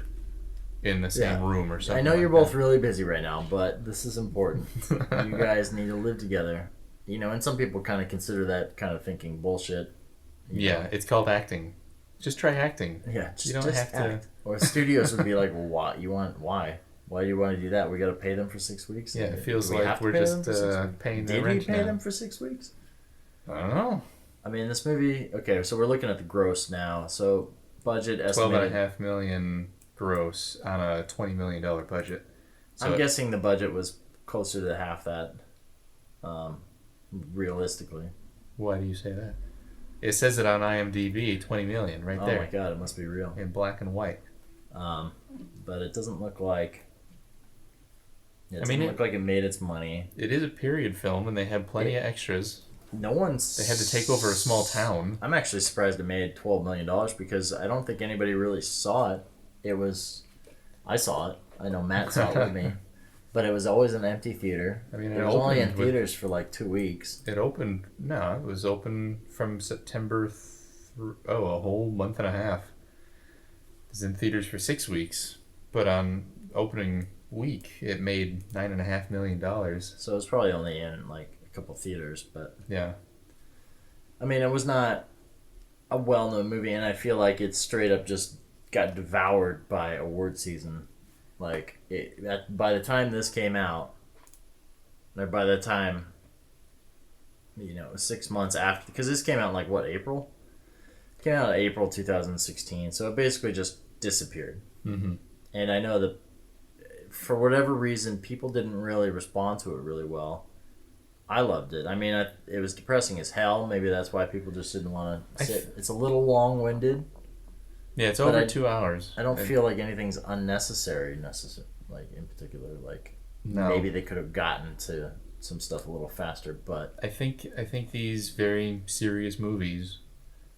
[SPEAKER 2] in the same
[SPEAKER 1] Yeah.
[SPEAKER 2] room or something.
[SPEAKER 1] I know
[SPEAKER 2] like
[SPEAKER 1] you're both
[SPEAKER 2] that.
[SPEAKER 1] really busy right now, but this is important. You guys need to live together. You know, and some people kind of consider that kind of thinking bullshit. You
[SPEAKER 2] Yeah,
[SPEAKER 1] know?
[SPEAKER 2] it's called acting. Just try acting.
[SPEAKER 1] Yeah, just,
[SPEAKER 2] You don't
[SPEAKER 1] just
[SPEAKER 2] have to-
[SPEAKER 1] act. Or studios would be like, well, why? Why? Why do you want to do that? We got to pay them for 6 weeks?
[SPEAKER 2] Yeah, it feels
[SPEAKER 1] Do we
[SPEAKER 2] like
[SPEAKER 1] have to
[SPEAKER 2] we're
[SPEAKER 1] pay
[SPEAKER 2] just
[SPEAKER 1] them for 6 weeks?
[SPEAKER 2] paying their
[SPEAKER 1] Did we
[SPEAKER 2] rent
[SPEAKER 1] pay
[SPEAKER 2] now.
[SPEAKER 1] them for 6 weeks?
[SPEAKER 2] I don't know.
[SPEAKER 1] I mean, this movie, okay, so we're looking at the gross now. So, budget estimated.
[SPEAKER 2] $12.5 million gross on a $20 million budget. So
[SPEAKER 1] I'm guessing the budget was closer to half that, realistically.
[SPEAKER 2] why do you say that? It says it on IMDb, 20 million, right
[SPEAKER 1] Oh
[SPEAKER 2] there,
[SPEAKER 1] my god, it must be real.
[SPEAKER 2] in black and white.
[SPEAKER 1] But it doesn't look like. It
[SPEAKER 2] I
[SPEAKER 1] doesn't
[SPEAKER 2] mean,
[SPEAKER 1] look like it made its money.
[SPEAKER 2] It is a period film, and they had plenty of extras.
[SPEAKER 1] No one's.
[SPEAKER 2] They had to take over a small town.
[SPEAKER 1] I'm actually surprised it made $12 million because I don't think anybody really saw it. It was. I saw it. I know Matt saw it with me. But it was always an empty theater.
[SPEAKER 2] I mean,
[SPEAKER 1] it was only in
[SPEAKER 2] opened with-
[SPEAKER 1] theaters for like 2 weeks.
[SPEAKER 2] It opened. No, it was open from September. A whole month and a half. It was in theaters for 6 weeks, but on opening week, it made $9.5 million.
[SPEAKER 1] So it was probably only in like a couple theaters. But
[SPEAKER 2] Yeah.
[SPEAKER 1] I mean, it was not a well-known movie, and I feel like it straight up just got devoured by award season. Like, by the time this came out, or by the time, 6 months after, because this came out in like, what, April? It came out in April 2016, so it basically just disappeared.
[SPEAKER 2] Mm-hmm.
[SPEAKER 1] And I know that, for whatever reason, people didn't really respond to it really well. I loved it. I mean, it was depressing as hell. Maybe that's why people just didn't want to sit. It's a little long-winded.
[SPEAKER 2] Yeah, it's
[SPEAKER 1] But
[SPEAKER 2] over 2 hours.
[SPEAKER 1] I don't feel like anything's unnecessary, like in particular. Like
[SPEAKER 2] No.
[SPEAKER 1] maybe they could have gotten to some stuff a little faster, but
[SPEAKER 2] I think these very serious movies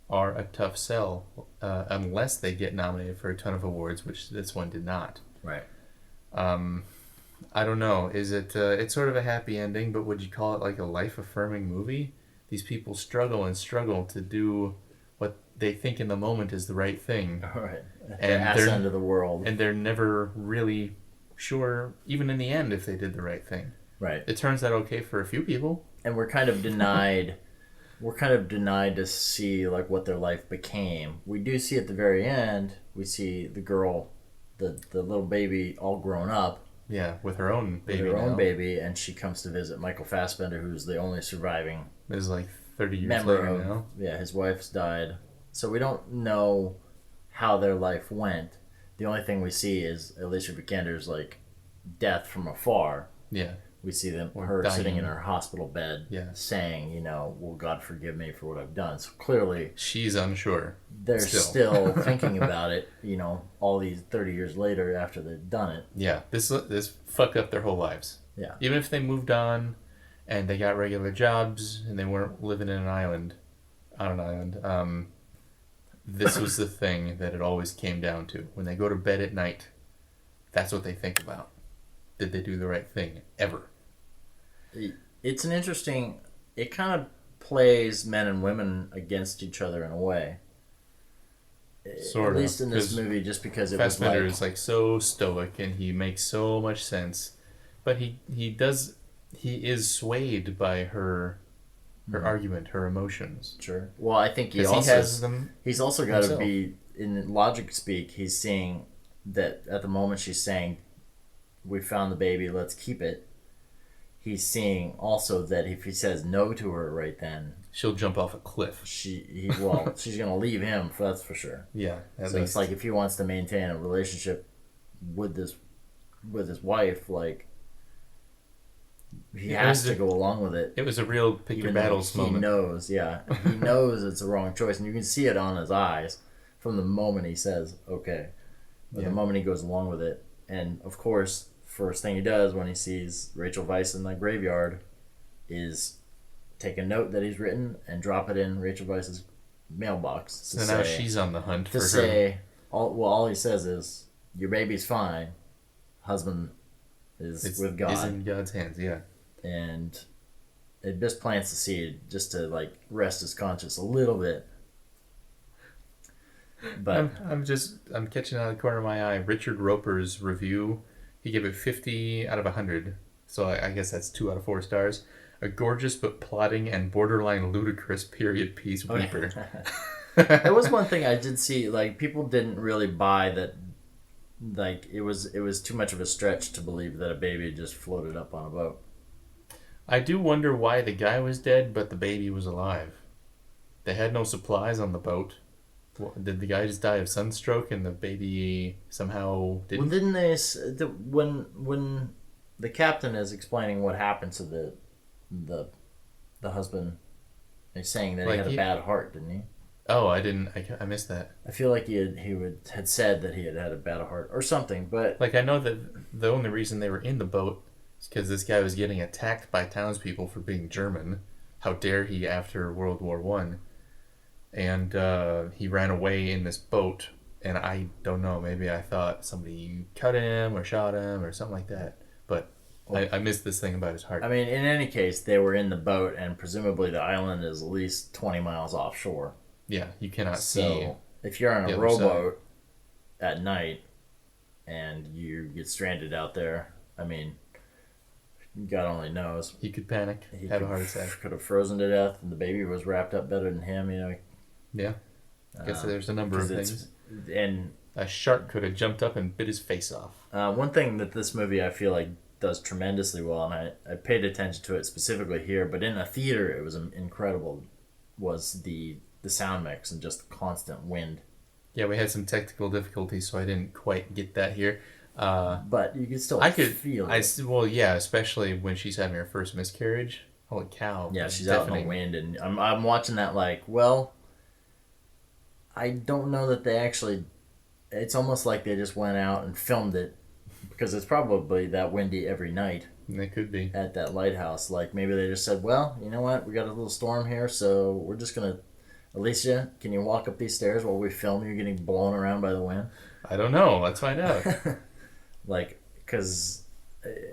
[SPEAKER 2] are a tough sell unless they get nominated for a ton of awards, which this one did not.
[SPEAKER 1] right.
[SPEAKER 2] I don't know. Is it? It's sort of a happy ending, but would you call it like a life-affirming movie? These people struggle and struggle to do what they think in the moment is the right thing,
[SPEAKER 1] All right. The
[SPEAKER 2] And
[SPEAKER 1] ass
[SPEAKER 2] they're-
[SPEAKER 1] end of the world.
[SPEAKER 2] and they're never really sure, even in the end, if they did the right thing.
[SPEAKER 1] Right.
[SPEAKER 2] It turns out okay for a few people.
[SPEAKER 1] And we're kind of denied. We're kind of denied to see like what their life became. We do see at the very end. We see the girl, the little baby, all grown up.
[SPEAKER 2] Yeah, with her own baby.
[SPEAKER 1] With her own
[SPEAKER 2] now.
[SPEAKER 1] baby, and she comes to visit Michael Fassbender, who's the only surviving
[SPEAKER 2] Is like 30 years
[SPEAKER 1] member
[SPEAKER 2] later
[SPEAKER 1] of.
[SPEAKER 2] now.
[SPEAKER 1] Yeah, his wife's died, so we don't know how their life went. The only thing we see is Alicia Vikander's like death from afar.
[SPEAKER 2] Yeah.
[SPEAKER 1] We see them,
[SPEAKER 2] Or
[SPEAKER 1] her sitting
[SPEAKER 2] dying.
[SPEAKER 1] in her hospital bed,
[SPEAKER 2] Yeah.
[SPEAKER 1] saying, "Will God forgive me for what I've done?" So clearly,
[SPEAKER 2] She's unsure.
[SPEAKER 1] they're
[SPEAKER 2] Still.
[SPEAKER 1] still thinking about it. All these 30 years later after they've done it.
[SPEAKER 2] Yeah, this fucked up their whole lives.
[SPEAKER 1] Yeah.
[SPEAKER 2] Even if they moved on and they got regular jobs and they weren't living in on an island, this was the thing that it always came down to. When they go to bed at night, that's what they think about. Did they do the right thing ever?
[SPEAKER 1] It's an interesting. It kind of plays men and women against each other in a way.
[SPEAKER 2] Sort
[SPEAKER 1] At
[SPEAKER 2] of,
[SPEAKER 1] least in this
[SPEAKER 2] 'cause
[SPEAKER 1] movie, just because it was
[SPEAKER 2] Fassbender
[SPEAKER 1] like
[SPEAKER 2] is like so stoic and he makes so much sense, but he is swayed by her argument, her emotions.
[SPEAKER 1] sure. Well, I think he
[SPEAKER 2] 'Cause
[SPEAKER 1] also
[SPEAKER 2] he has them.
[SPEAKER 1] he's also got to
[SPEAKER 2] himself.
[SPEAKER 1] be in logic speak. He's seeing that at the moment she's saying, "We found the baby. Let's keep it." He's seeing also that if he says no to her right then,
[SPEAKER 2] She'll jump off a cliff.
[SPEAKER 1] she's gonna leave him. That's for sure.
[SPEAKER 2] Yeah, at
[SPEAKER 1] So
[SPEAKER 2] least.
[SPEAKER 1] it's like if he wants to maintain a relationship with his wife, like he has to go along with it.
[SPEAKER 2] It was a real pick your
[SPEAKER 1] Even though
[SPEAKER 2] battles
[SPEAKER 1] he
[SPEAKER 2] moment.
[SPEAKER 1] knows, yeah. He knows it's the wrong choice, and you can see it on his eyes from the moment he says, okay. Or the moment he goes along with it. And, of course, first thing he does when he sees Rachel Weisz in the graveyard is take a note that he's written and drop it in Rachel Weisz's mailbox.
[SPEAKER 2] So now she's on the hunt for
[SPEAKER 1] all he says is, your baby's fine. Husband is with God.
[SPEAKER 2] Is in God's hands, yeah.
[SPEAKER 1] And it just plants the seed just to, like, rest his conscience a little bit. But
[SPEAKER 2] I'm catching out of the corner of my eye. Richard Roper's review, he gave it 50 out of 100. So I guess that's 2 out of 4 stars. A gorgeous but plotting and borderline ludicrous period piece weeper.
[SPEAKER 1] There was one thing I did see, like, people didn't really buy that, like, it was too much of a stretch to believe that a baby just floated up on a boat.
[SPEAKER 2] I do wonder why the guy was dead, but the baby was alive. They had no supplies on the boat. Did the guy just die of sunstroke and the baby somehow didn't?
[SPEAKER 1] Well, didn't they, when the captain is explaining what happened to the husband, he's saying that he had a bad heart, didn't he?
[SPEAKER 2] Oh, I didn't. I missed that.
[SPEAKER 1] I feel like he had said that he had a bad heart or something, but
[SPEAKER 2] like I know that the only reason they were in the boat is because this guy was getting attacked by townspeople for being German. How dare he after World War One? And he ran away in this boat, and I don't know. Maybe I thought somebody cut him or shot him or something like that. But I missed this thing about his heart.
[SPEAKER 1] I mean, in any case, they were in the boat, and presumably the island is at least 20 miles offshore.
[SPEAKER 2] Yeah, you cannot see.
[SPEAKER 1] So if you're on a rowboat at night and you get stranded out there, I mean, God only knows.
[SPEAKER 2] He could panic, have a heart attack.
[SPEAKER 1] Could have frozen to death, and the baby was wrapped up better than him, you know.
[SPEAKER 2] Yeah. I guess there's a number of things.
[SPEAKER 1] And
[SPEAKER 2] a shark could have jumped up and bit his face off.
[SPEAKER 1] One thing that this movie I feel like does tremendously well, and I paid attention to it specifically here, but in a theater it was incredible, was the sound mix and just the constant wind.
[SPEAKER 2] Yeah, we had some technical difficulties, so I didn't quite get that here.
[SPEAKER 1] But you could still feel it.
[SPEAKER 2] Well, yeah, especially when she's having her first miscarriage. Holy cow.
[SPEAKER 1] Yeah, she's out in the wind, and I'm watching that like, well, I don't know that they actually... It's almost like they just went out and filmed it, because it's probably that windy every night.
[SPEAKER 2] It could be.
[SPEAKER 1] At that lighthouse. Like, maybe they just said, well, you know what? We got a little storm here, so we're just going to... Alicia, can you walk up these stairs while we film you getting blown around by the wind?
[SPEAKER 2] I don't know. Let's find out.
[SPEAKER 1] Like, because,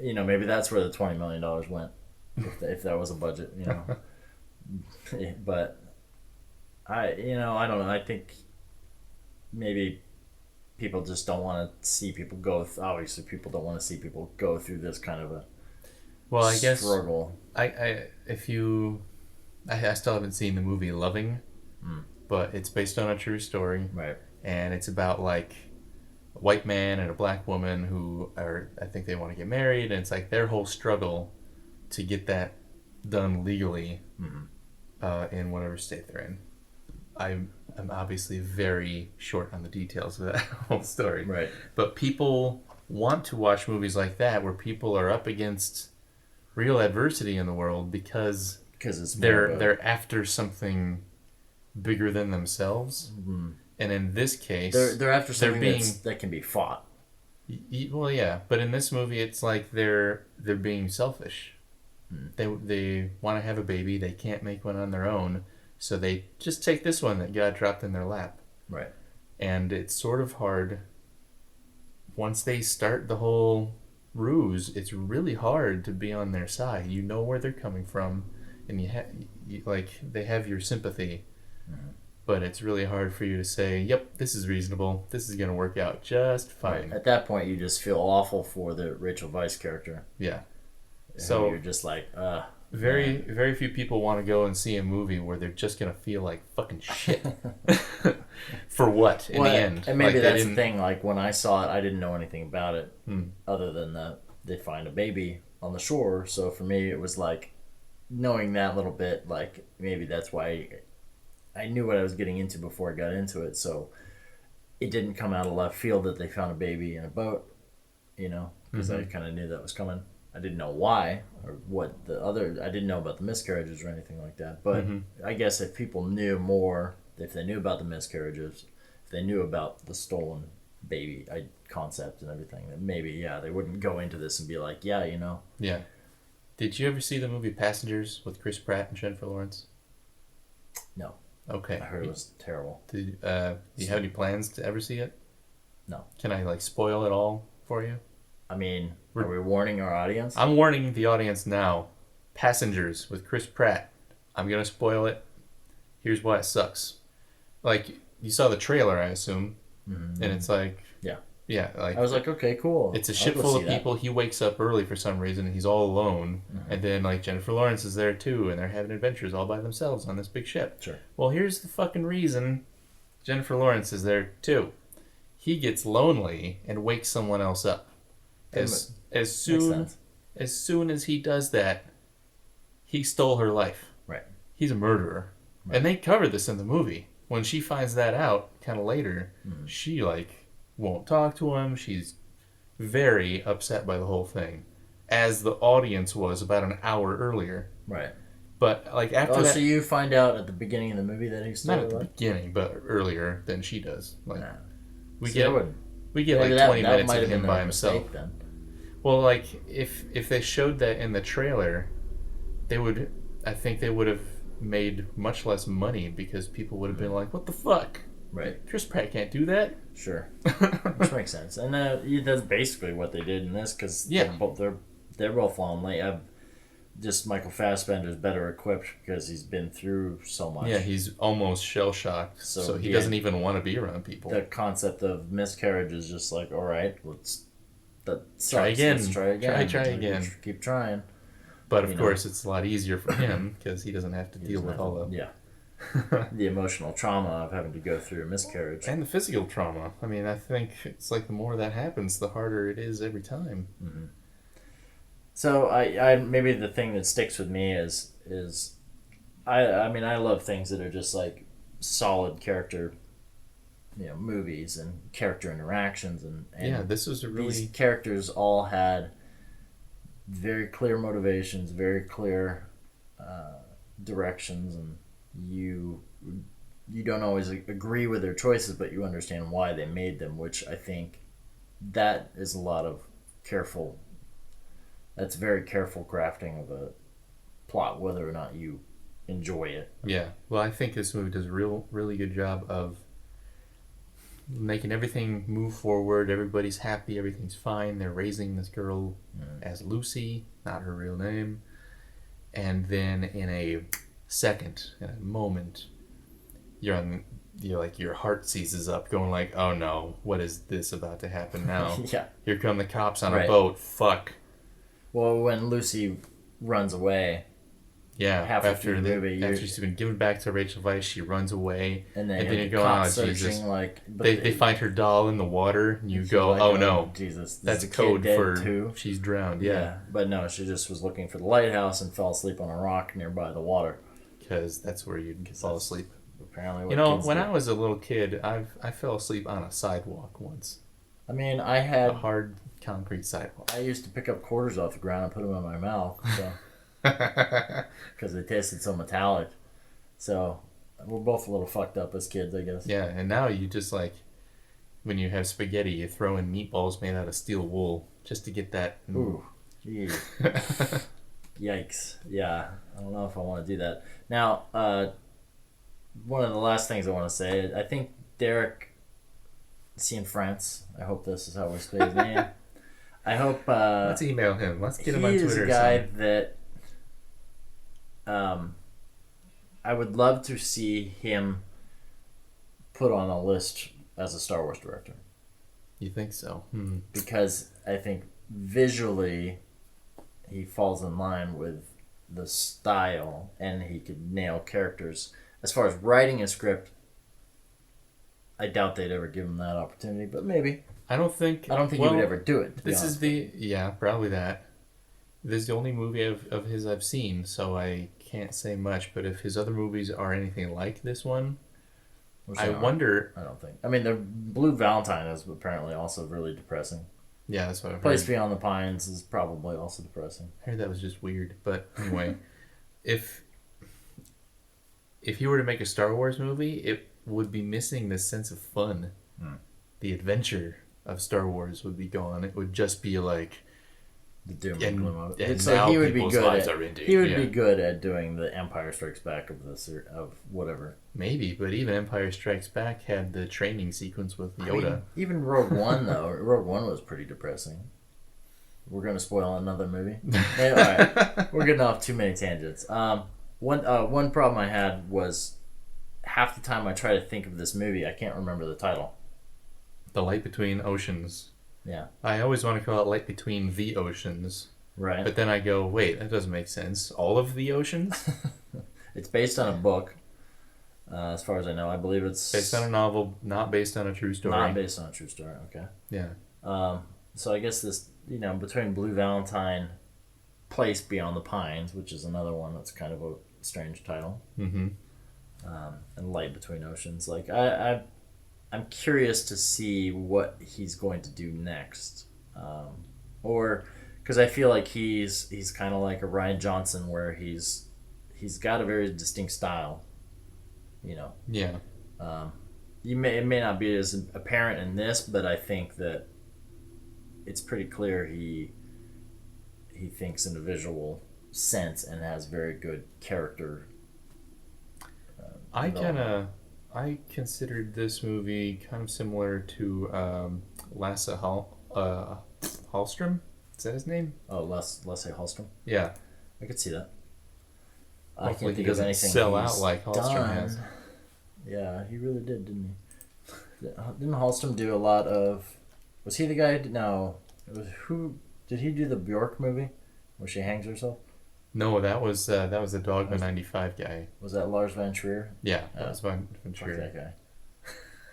[SPEAKER 1] you know, maybe that's where the $20 million went, if that was a budget, you know. But, I don't know. I think maybe people just don't want to see people go... Obviously, people don't want to see people go through this kind of a struggle.
[SPEAKER 2] I still haven't seen the movie Loving, but it's based on a true story.
[SPEAKER 1] Right.
[SPEAKER 2] And it's about, like, a white man and a black woman who I think they want to get married, and it's like their whole struggle to get that done legally in whatever state they're in. I'm obviously very short on the details of that whole story.
[SPEAKER 1] Right.
[SPEAKER 2] But people want to watch movies like that where people are up against real adversity in the world because
[SPEAKER 1] it's
[SPEAKER 2] they're after something bigger than themselves. Mm-hmm. And in this case,
[SPEAKER 1] they're after something that can be fought.
[SPEAKER 2] Well, yeah, but in this movie, it's like they're being selfish. They want to have a baby. They can't make one on their own, so they just take this one that God dropped in their lap.
[SPEAKER 1] Right.
[SPEAKER 2] And it's sort of hard. Once they start the whole ruse, it's really hard to be on their side. You know where they're coming from, and they have your sympathy. Mm-hmm. But it's really hard for you to say, yep, this is reasonable. This is going to work out just fine.
[SPEAKER 1] Right. At that point, you just feel awful for the Rachel Weisz character.
[SPEAKER 2] Yeah.
[SPEAKER 1] So you're just like,
[SPEAKER 2] very few people want to go and see a movie where they're just going to feel like fucking shit. For what, in the end?
[SPEAKER 1] And maybe that's the thing. Like, when I saw it, I didn't know anything about it other than that they find a baby on the shore. So for me, it was like, knowing that little bit, like, maybe that's why... I knew what I was getting into before I got into it, so it didn't come out of left field that they found a baby in a boat, you know, because I kind of knew that was coming. I didn't know why or what the other. I didn't know about the miscarriages or anything like that. But I guess if people knew more, if they knew about the miscarriages, if they knew about the stolen baby concept and everything, then maybe they wouldn't go into this and be like, yeah, you know.
[SPEAKER 2] Yeah. Did you ever see the movie Passengers with Chris Pratt and Jennifer Lawrence?
[SPEAKER 1] No.
[SPEAKER 2] Okay.
[SPEAKER 1] I heard it was terrible.
[SPEAKER 2] Do you have any plans to ever see it?
[SPEAKER 1] No.
[SPEAKER 2] Can I like spoil it all for you?
[SPEAKER 1] I mean, are we warning our audience?
[SPEAKER 2] I'm warning the audience now. Passengers with Chris Pratt. I'm gonna spoil it. Here's why it sucks. Like, you saw the trailer, I assume, and it's like, yeah, like
[SPEAKER 1] I was like, okay, cool.
[SPEAKER 2] it's a ship full of people. He wakes up early for some reason, and he's all alone. And then like Jennifer Lawrence is there too, and they're having adventures all by themselves on this big ship.
[SPEAKER 1] Sure.
[SPEAKER 2] Well, here's the fucking reason Jennifer Lawrence is there too. He gets lonely and wakes someone else up. As soon as he does that, he stole her life.
[SPEAKER 1] Right.
[SPEAKER 2] He's a murderer. Right. And they covered this in the movie. When she finds that out kind of later, she like won't talk to him. She's very upset by the whole thing, as the audience was about an hour earlier.
[SPEAKER 1] Right.
[SPEAKER 2] But like after that,
[SPEAKER 1] so you find out at the beginning of the movie that he's still
[SPEAKER 2] not at the beginning, but earlier than she does. Like we
[SPEAKER 1] get like
[SPEAKER 2] 20 minutes of him by himself.
[SPEAKER 1] Mistake, then.
[SPEAKER 2] Well, like if they showed that in the trailer, I think they would have made much less money because people would have been like, "What the fuck?"
[SPEAKER 1] Right.
[SPEAKER 2] Chris Pratt can't do that.
[SPEAKER 1] Sure. Which makes sense, and that's basically what they did in this because they're both lonely. Just Michael Fassbender's better equipped because he's been through so much.
[SPEAKER 2] Yeah, he's almost shell shocked, so he doesn't even want to be around people.
[SPEAKER 1] The concept of miscarriage is just like, all right, let's
[SPEAKER 2] try again.
[SPEAKER 1] Let's try again.
[SPEAKER 2] Try again.
[SPEAKER 1] Keep trying.
[SPEAKER 2] But of course, it's a lot easier for him because he doesn't have to deal with all the
[SPEAKER 1] the emotional trauma of having to go through a miscarriage
[SPEAKER 2] and the physical trauma. I mean, I think it's like the more that happens, the harder it is every time.
[SPEAKER 1] Mm-hmm. So I maybe the thing that sticks with me is I mean I love things that are just like solid character, movies and character interactions and
[SPEAKER 2] this was
[SPEAKER 1] these characters all had very clear motivations, very clear directions, and you don't always agree with their choices, but you understand why they made them, which I think that is a lot of that's very careful crafting of a plot, whether or not you enjoy it.
[SPEAKER 2] Yeah. Well, I think this movie does a really good job of making everything move forward. Everybody's happy. Everything's fine. They're raising this girl as Lucy, not her real name. And then in a second, in a moment, you're like, your heart seizes up, going like, oh no, what is this about to happen now?
[SPEAKER 1] Yeah.
[SPEAKER 2] Here come the cops on a boat. Fuck.
[SPEAKER 1] Well, when Lucy runs away, halfway through the movie,
[SPEAKER 2] after she's been given back to Rachel Weisz, she runs away,
[SPEAKER 1] and then
[SPEAKER 2] you're going, oh Jesus! They find her doll in the water, and you go, oh no,
[SPEAKER 1] Jesus!
[SPEAKER 2] That's code for she's drowned. Yeah,
[SPEAKER 1] but no, she just was looking for the lighthouse and fell asleep on a rock nearby the water.
[SPEAKER 2] Because that's where you'd fall asleep.
[SPEAKER 1] Apparently,
[SPEAKER 2] when I was a little kid, I fell asleep on a sidewalk once.
[SPEAKER 1] I mean, I had
[SPEAKER 2] a hard concrete sidewalk.
[SPEAKER 1] I used to pick up quarters off the ground and put them in my mouth, because they tasted so metallic. So we're both a little fucked up as kids, I guess.
[SPEAKER 2] Yeah, and now you just like, when you have spaghetti, you throw in meatballs made out of steel wool just to get that.
[SPEAKER 1] Ooh, geez. Yikes. Yeah, I don't know if I want to do that. Now, one of the last things I want to say, I think Derek France, I hope this is how we say his name. I hope
[SPEAKER 2] let's email him. Let's get him on Twitter.
[SPEAKER 1] He is a guy that I would love to see him put on a list as a Star Wars director.
[SPEAKER 2] You think so?
[SPEAKER 1] Because I think visually he falls in line with the style, and he could nail characters. As far as writing a script, I doubt they'd ever give him that opportunity, but maybe.
[SPEAKER 2] I don't think
[SPEAKER 1] he would ever do it.
[SPEAKER 2] This is probably that. This is the only movie of his I've seen, so I can't say much. But if his other movies are anything like this one, I wonder.
[SPEAKER 1] I don't think. I mean, the Blue Valentine is apparently also really depressing.
[SPEAKER 2] Yeah, that's what I've
[SPEAKER 1] Place
[SPEAKER 2] heard.
[SPEAKER 1] Beyond the Pines is probably also depressing.
[SPEAKER 2] I heard that was just weird. But anyway, if you were to make a Star Wars movie, it would be missing the sense of fun. The adventure of Star Wars would be gone. It would just be like,
[SPEAKER 1] The doom
[SPEAKER 2] and,
[SPEAKER 1] and gloom of it.
[SPEAKER 2] and
[SPEAKER 1] So
[SPEAKER 2] now
[SPEAKER 1] he would be
[SPEAKER 2] people's
[SPEAKER 1] good
[SPEAKER 2] lives
[SPEAKER 1] at,
[SPEAKER 2] are ending.
[SPEAKER 1] he would
[SPEAKER 2] Yeah.
[SPEAKER 1] be good at doing the Empire Strikes Back of this or of whatever.
[SPEAKER 2] Maybe, but even Empire Strikes Back had the training sequence with Yoda.
[SPEAKER 1] I mean, even Rogue One though. Rogue One was pretty depressing. We're gonna spoil another movie. Hey, all right, we're getting off too many tangents. One problem I had was half the time I try to think of this movie, I can't remember the title.
[SPEAKER 2] The Light Between Oceans.
[SPEAKER 1] Yeah,
[SPEAKER 2] I always want to call it Light Between the Oceans.
[SPEAKER 1] right.
[SPEAKER 2] But then I go, wait, that doesn't make sense. All of the oceans?
[SPEAKER 1] It's based on a book, as far as I know. I believe it's
[SPEAKER 2] Based on a novel, not based on a true story.
[SPEAKER 1] not based on a true story. Okay.
[SPEAKER 2] Yeah.
[SPEAKER 1] So I guess this, between Blue Valentine, Place Beyond the Pines, which is another one that's kind of a strange title,
[SPEAKER 2] Mm-hmm.
[SPEAKER 1] and Light Between Oceans. Like I'm curious to see what he's going to do next, or because I feel like he's kind of like a Ryan Johnson, where he's got a very distinct style.
[SPEAKER 2] Yeah.
[SPEAKER 1] It may not be as apparent in this, but I think that it's pretty clear he thinks in a visual sense and has very good character. development.
[SPEAKER 2] I considered this movie kind of similar to Lasse Hallström. Is that his name?
[SPEAKER 1] Oh, Lasse Hallström.
[SPEAKER 2] Yeah.
[SPEAKER 1] I could see that. I
[SPEAKER 2] Hopefully
[SPEAKER 1] can't
[SPEAKER 2] he
[SPEAKER 1] think of
[SPEAKER 2] doesn't
[SPEAKER 1] anything
[SPEAKER 2] sell
[SPEAKER 1] he's
[SPEAKER 2] out like Hallström
[SPEAKER 1] done.
[SPEAKER 2] has.
[SPEAKER 1] Yeah, he really did, didn't he? Didn't Hallström do a lot of? Was he the guy? No, it was who? Did he do the Bjork movie where she hangs herself?
[SPEAKER 2] No, that was the Dogma 95 guy.
[SPEAKER 1] Was that Lars von Trier?
[SPEAKER 2] Yeah, that was Von
[SPEAKER 1] Fuck
[SPEAKER 2] Trier.
[SPEAKER 1] that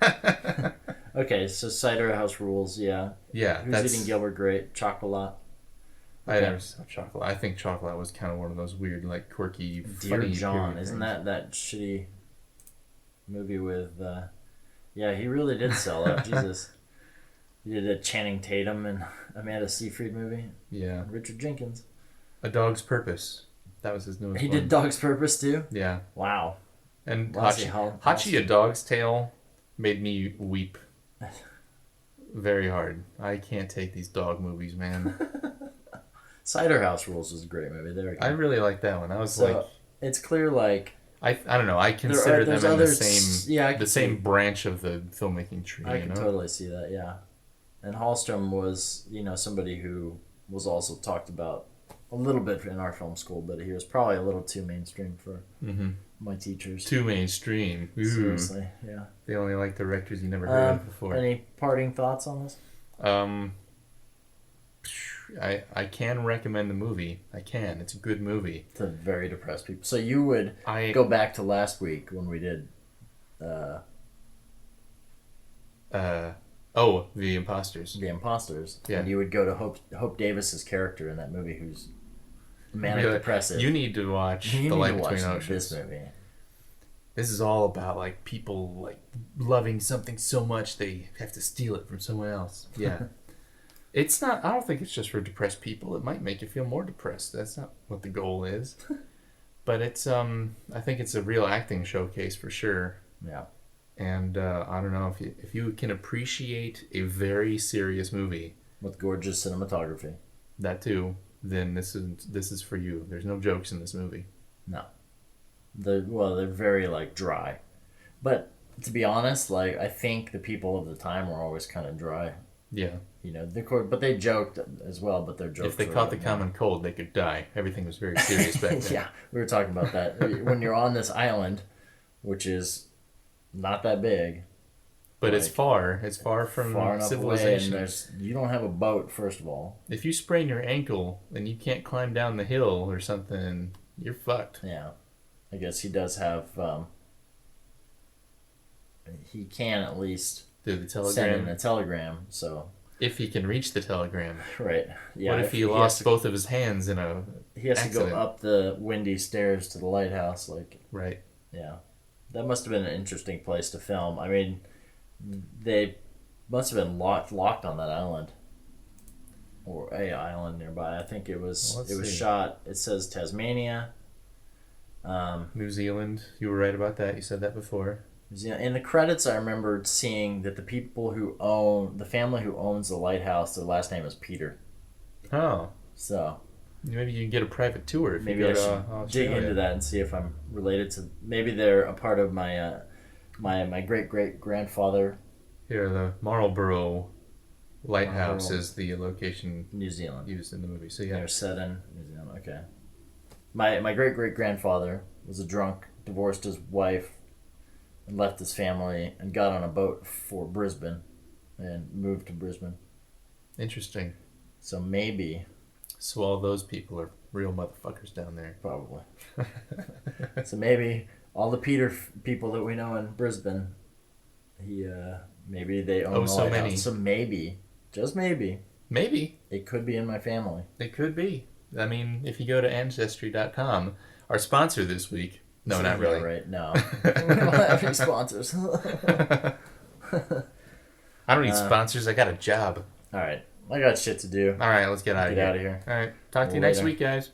[SPEAKER 1] guy. Okay, so Cider House Rules. Yeah.
[SPEAKER 2] Yeah,
[SPEAKER 1] Who's
[SPEAKER 2] that's.
[SPEAKER 1] Eating Gilbert Grape? Chocolat.
[SPEAKER 2] I
[SPEAKER 1] Okay.
[SPEAKER 2] never saw Chocolate. I think Chocolate was kind of one of those weird, like quirky,
[SPEAKER 1] Dear
[SPEAKER 2] funny.
[SPEAKER 1] John,
[SPEAKER 2] period
[SPEAKER 1] isn't
[SPEAKER 2] things.
[SPEAKER 1] that shitty movie with? Yeah, he really did sell out. Jesus. He did a Channing Tatum and Amanda Seyfried movie.
[SPEAKER 2] Yeah,
[SPEAKER 1] Richard Jenkins.
[SPEAKER 2] A Dog's Purpose. That was his newest
[SPEAKER 1] He
[SPEAKER 2] one.
[SPEAKER 1] did Dog's Purpose too.
[SPEAKER 2] Yeah,
[SPEAKER 1] Wow.
[SPEAKER 2] and
[SPEAKER 1] Lasse
[SPEAKER 2] Hachi, A Dog's Tale made me weep very hard. I can't take these dog movies, man.
[SPEAKER 1] Cider House Rules was a great movie. There we go.
[SPEAKER 2] I really like that one. I was
[SPEAKER 1] So,
[SPEAKER 2] like,
[SPEAKER 1] it's clear, like,
[SPEAKER 2] I don't know. I consider
[SPEAKER 1] there's
[SPEAKER 2] them in the
[SPEAKER 1] others-
[SPEAKER 2] same
[SPEAKER 1] yeah, I
[SPEAKER 2] the
[SPEAKER 1] can
[SPEAKER 2] same
[SPEAKER 1] see-
[SPEAKER 2] branch of the filmmaking tree.
[SPEAKER 1] I
[SPEAKER 2] you
[SPEAKER 1] can
[SPEAKER 2] know?
[SPEAKER 1] totally see that, yeah. And Hallström was, somebody who was also talked about a little bit in our film school, but he was probably a little too mainstream for my teachers.
[SPEAKER 2] Too mainstream. Ooh.
[SPEAKER 1] Seriously, yeah.
[SPEAKER 2] They only like directors you never heard of before.
[SPEAKER 1] Any parting thoughts on this?
[SPEAKER 2] I can recommend the movie. I can. It's a good movie.
[SPEAKER 1] To very depressed people. So you would
[SPEAKER 2] I
[SPEAKER 1] go back to last week when we did
[SPEAKER 2] The Imposters.
[SPEAKER 1] The Imposters,
[SPEAKER 2] Yeah.
[SPEAKER 1] and you would go to Hope Davis's character in that movie, who's manic
[SPEAKER 2] Really,
[SPEAKER 1] depressive.
[SPEAKER 2] You need to watch
[SPEAKER 1] You
[SPEAKER 2] The
[SPEAKER 1] need
[SPEAKER 2] Light
[SPEAKER 1] to watch
[SPEAKER 2] Between Oceans.
[SPEAKER 1] this movie.
[SPEAKER 2] This is all about like people like loving something so much they have to steal it from someone else. Yeah. It's not. I don't think it's just for depressed people. It might make you feel more depressed. That's not what the goal is. But it's. I think it's a real acting showcase for sure.
[SPEAKER 1] Yeah.
[SPEAKER 2] And I don't know if you can appreciate a very serious movie,
[SPEAKER 1] With gorgeous cinematography.
[SPEAKER 2] that too, then this is for you. There's no jokes in this movie.
[SPEAKER 1] No. They're very, like, dry. But, to be honest, like, I think the people of the time were always kind of dry.
[SPEAKER 2] Yeah.
[SPEAKER 1] But they joked as well, but their jokes
[SPEAKER 2] If they
[SPEAKER 1] were
[SPEAKER 2] caught
[SPEAKER 1] a
[SPEAKER 2] the
[SPEAKER 1] bit more-
[SPEAKER 2] common cold, they could die. Everything was very serious back then.
[SPEAKER 1] Yeah, we were talking about that. When you're on this island, which is not that big,
[SPEAKER 2] But it's
[SPEAKER 1] Like,
[SPEAKER 2] far. It's far from
[SPEAKER 1] far enough away,
[SPEAKER 2] civilization.
[SPEAKER 1] and you don't have a boat, first of all.
[SPEAKER 2] If you sprain your ankle and you can't climb down the hill or something, you're fucked.
[SPEAKER 1] Yeah. I guess he does have, he can at least
[SPEAKER 2] Through the
[SPEAKER 1] send in
[SPEAKER 2] telegram.
[SPEAKER 1] a telegram, so,
[SPEAKER 2] If he can reach the telegram.
[SPEAKER 1] right. Yeah,
[SPEAKER 2] What if he lost both of his hands in a...
[SPEAKER 1] He has to
[SPEAKER 2] accident?
[SPEAKER 1] go up the windy stairs to the lighthouse, like,
[SPEAKER 2] Right.
[SPEAKER 1] yeah. That must have been an interesting place to film. I mean, they must have been locked on that island. or a island nearby. I think it was
[SPEAKER 2] Well, let's
[SPEAKER 1] it was
[SPEAKER 2] see.
[SPEAKER 1] shot. It says Tasmania.
[SPEAKER 2] New Zealand. You were right about that. You said that before.
[SPEAKER 1] In the credits, I remembered seeing that the family who owns the lighthouse, their last name is Peter.
[SPEAKER 2] Oh.
[SPEAKER 1] So
[SPEAKER 2] Maybe you can get a private tour if
[SPEAKER 1] maybe
[SPEAKER 2] you
[SPEAKER 1] I
[SPEAKER 2] go to
[SPEAKER 1] should
[SPEAKER 2] Australia.
[SPEAKER 1] dig into that and see if I'm related to. Maybe they're a part of my my great grandfather.
[SPEAKER 2] Here, the Marlborough Lighthouse
[SPEAKER 1] Marlborough.
[SPEAKER 2] is the location
[SPEAKER 1] New Zealand.
[SPEAKER 2] used in the movie. So yeah,
[SPEAKER 1] They're set in New Zealand. Okay. My great grandfather was a drunk, divorced his wife, and left his family, and got on a boat for Brisbane, and moved to Brisbane.
[SPEAKER 2] interesting.
[SPEAKER 1] So maybe,
[SPEAKER 2] So all those people are real motherfuckers down there.
[SPEAKER 1] probably. So maybe all the Peter people that we know in Brisbane, maybe they own
[SPEAKER 2] Oh,
[SPEAKER 1] the
[SPEAKER 2] so
[SPEAKER 1] lighthouse.
[SPEAKER 2] many.
[SPEAKER 1] So maybe, just maybe,
[SPEAKER 2] Maybe.
[SPEAKER 1] it could be in my family.
[SPEAKER 2] It could be. I mean, if you go to Ancestry.com, our sponsor this week. No,
[SPEAKER 1] So,
[SPEAKER 2] not
[SPEAKER 1] yeah,
[SPEAKER 2] really.
[SPEAKER 1] right? No, we don't have any sponsors.
[SPEAKER 2] I don't need sponsors. I got a job.
[SPEAKER 1] All right, I got shit to do.
[SPEAKER 2] All right, let's get out of
[SPEAKER 1] Get
[SPEAKER 2] here.
[SPEAKER 1] out of here.
[SPEAKER 2] All right. Talk to you
[SPEAKER 1] Later.
[SPEAKER 2] next week, guys.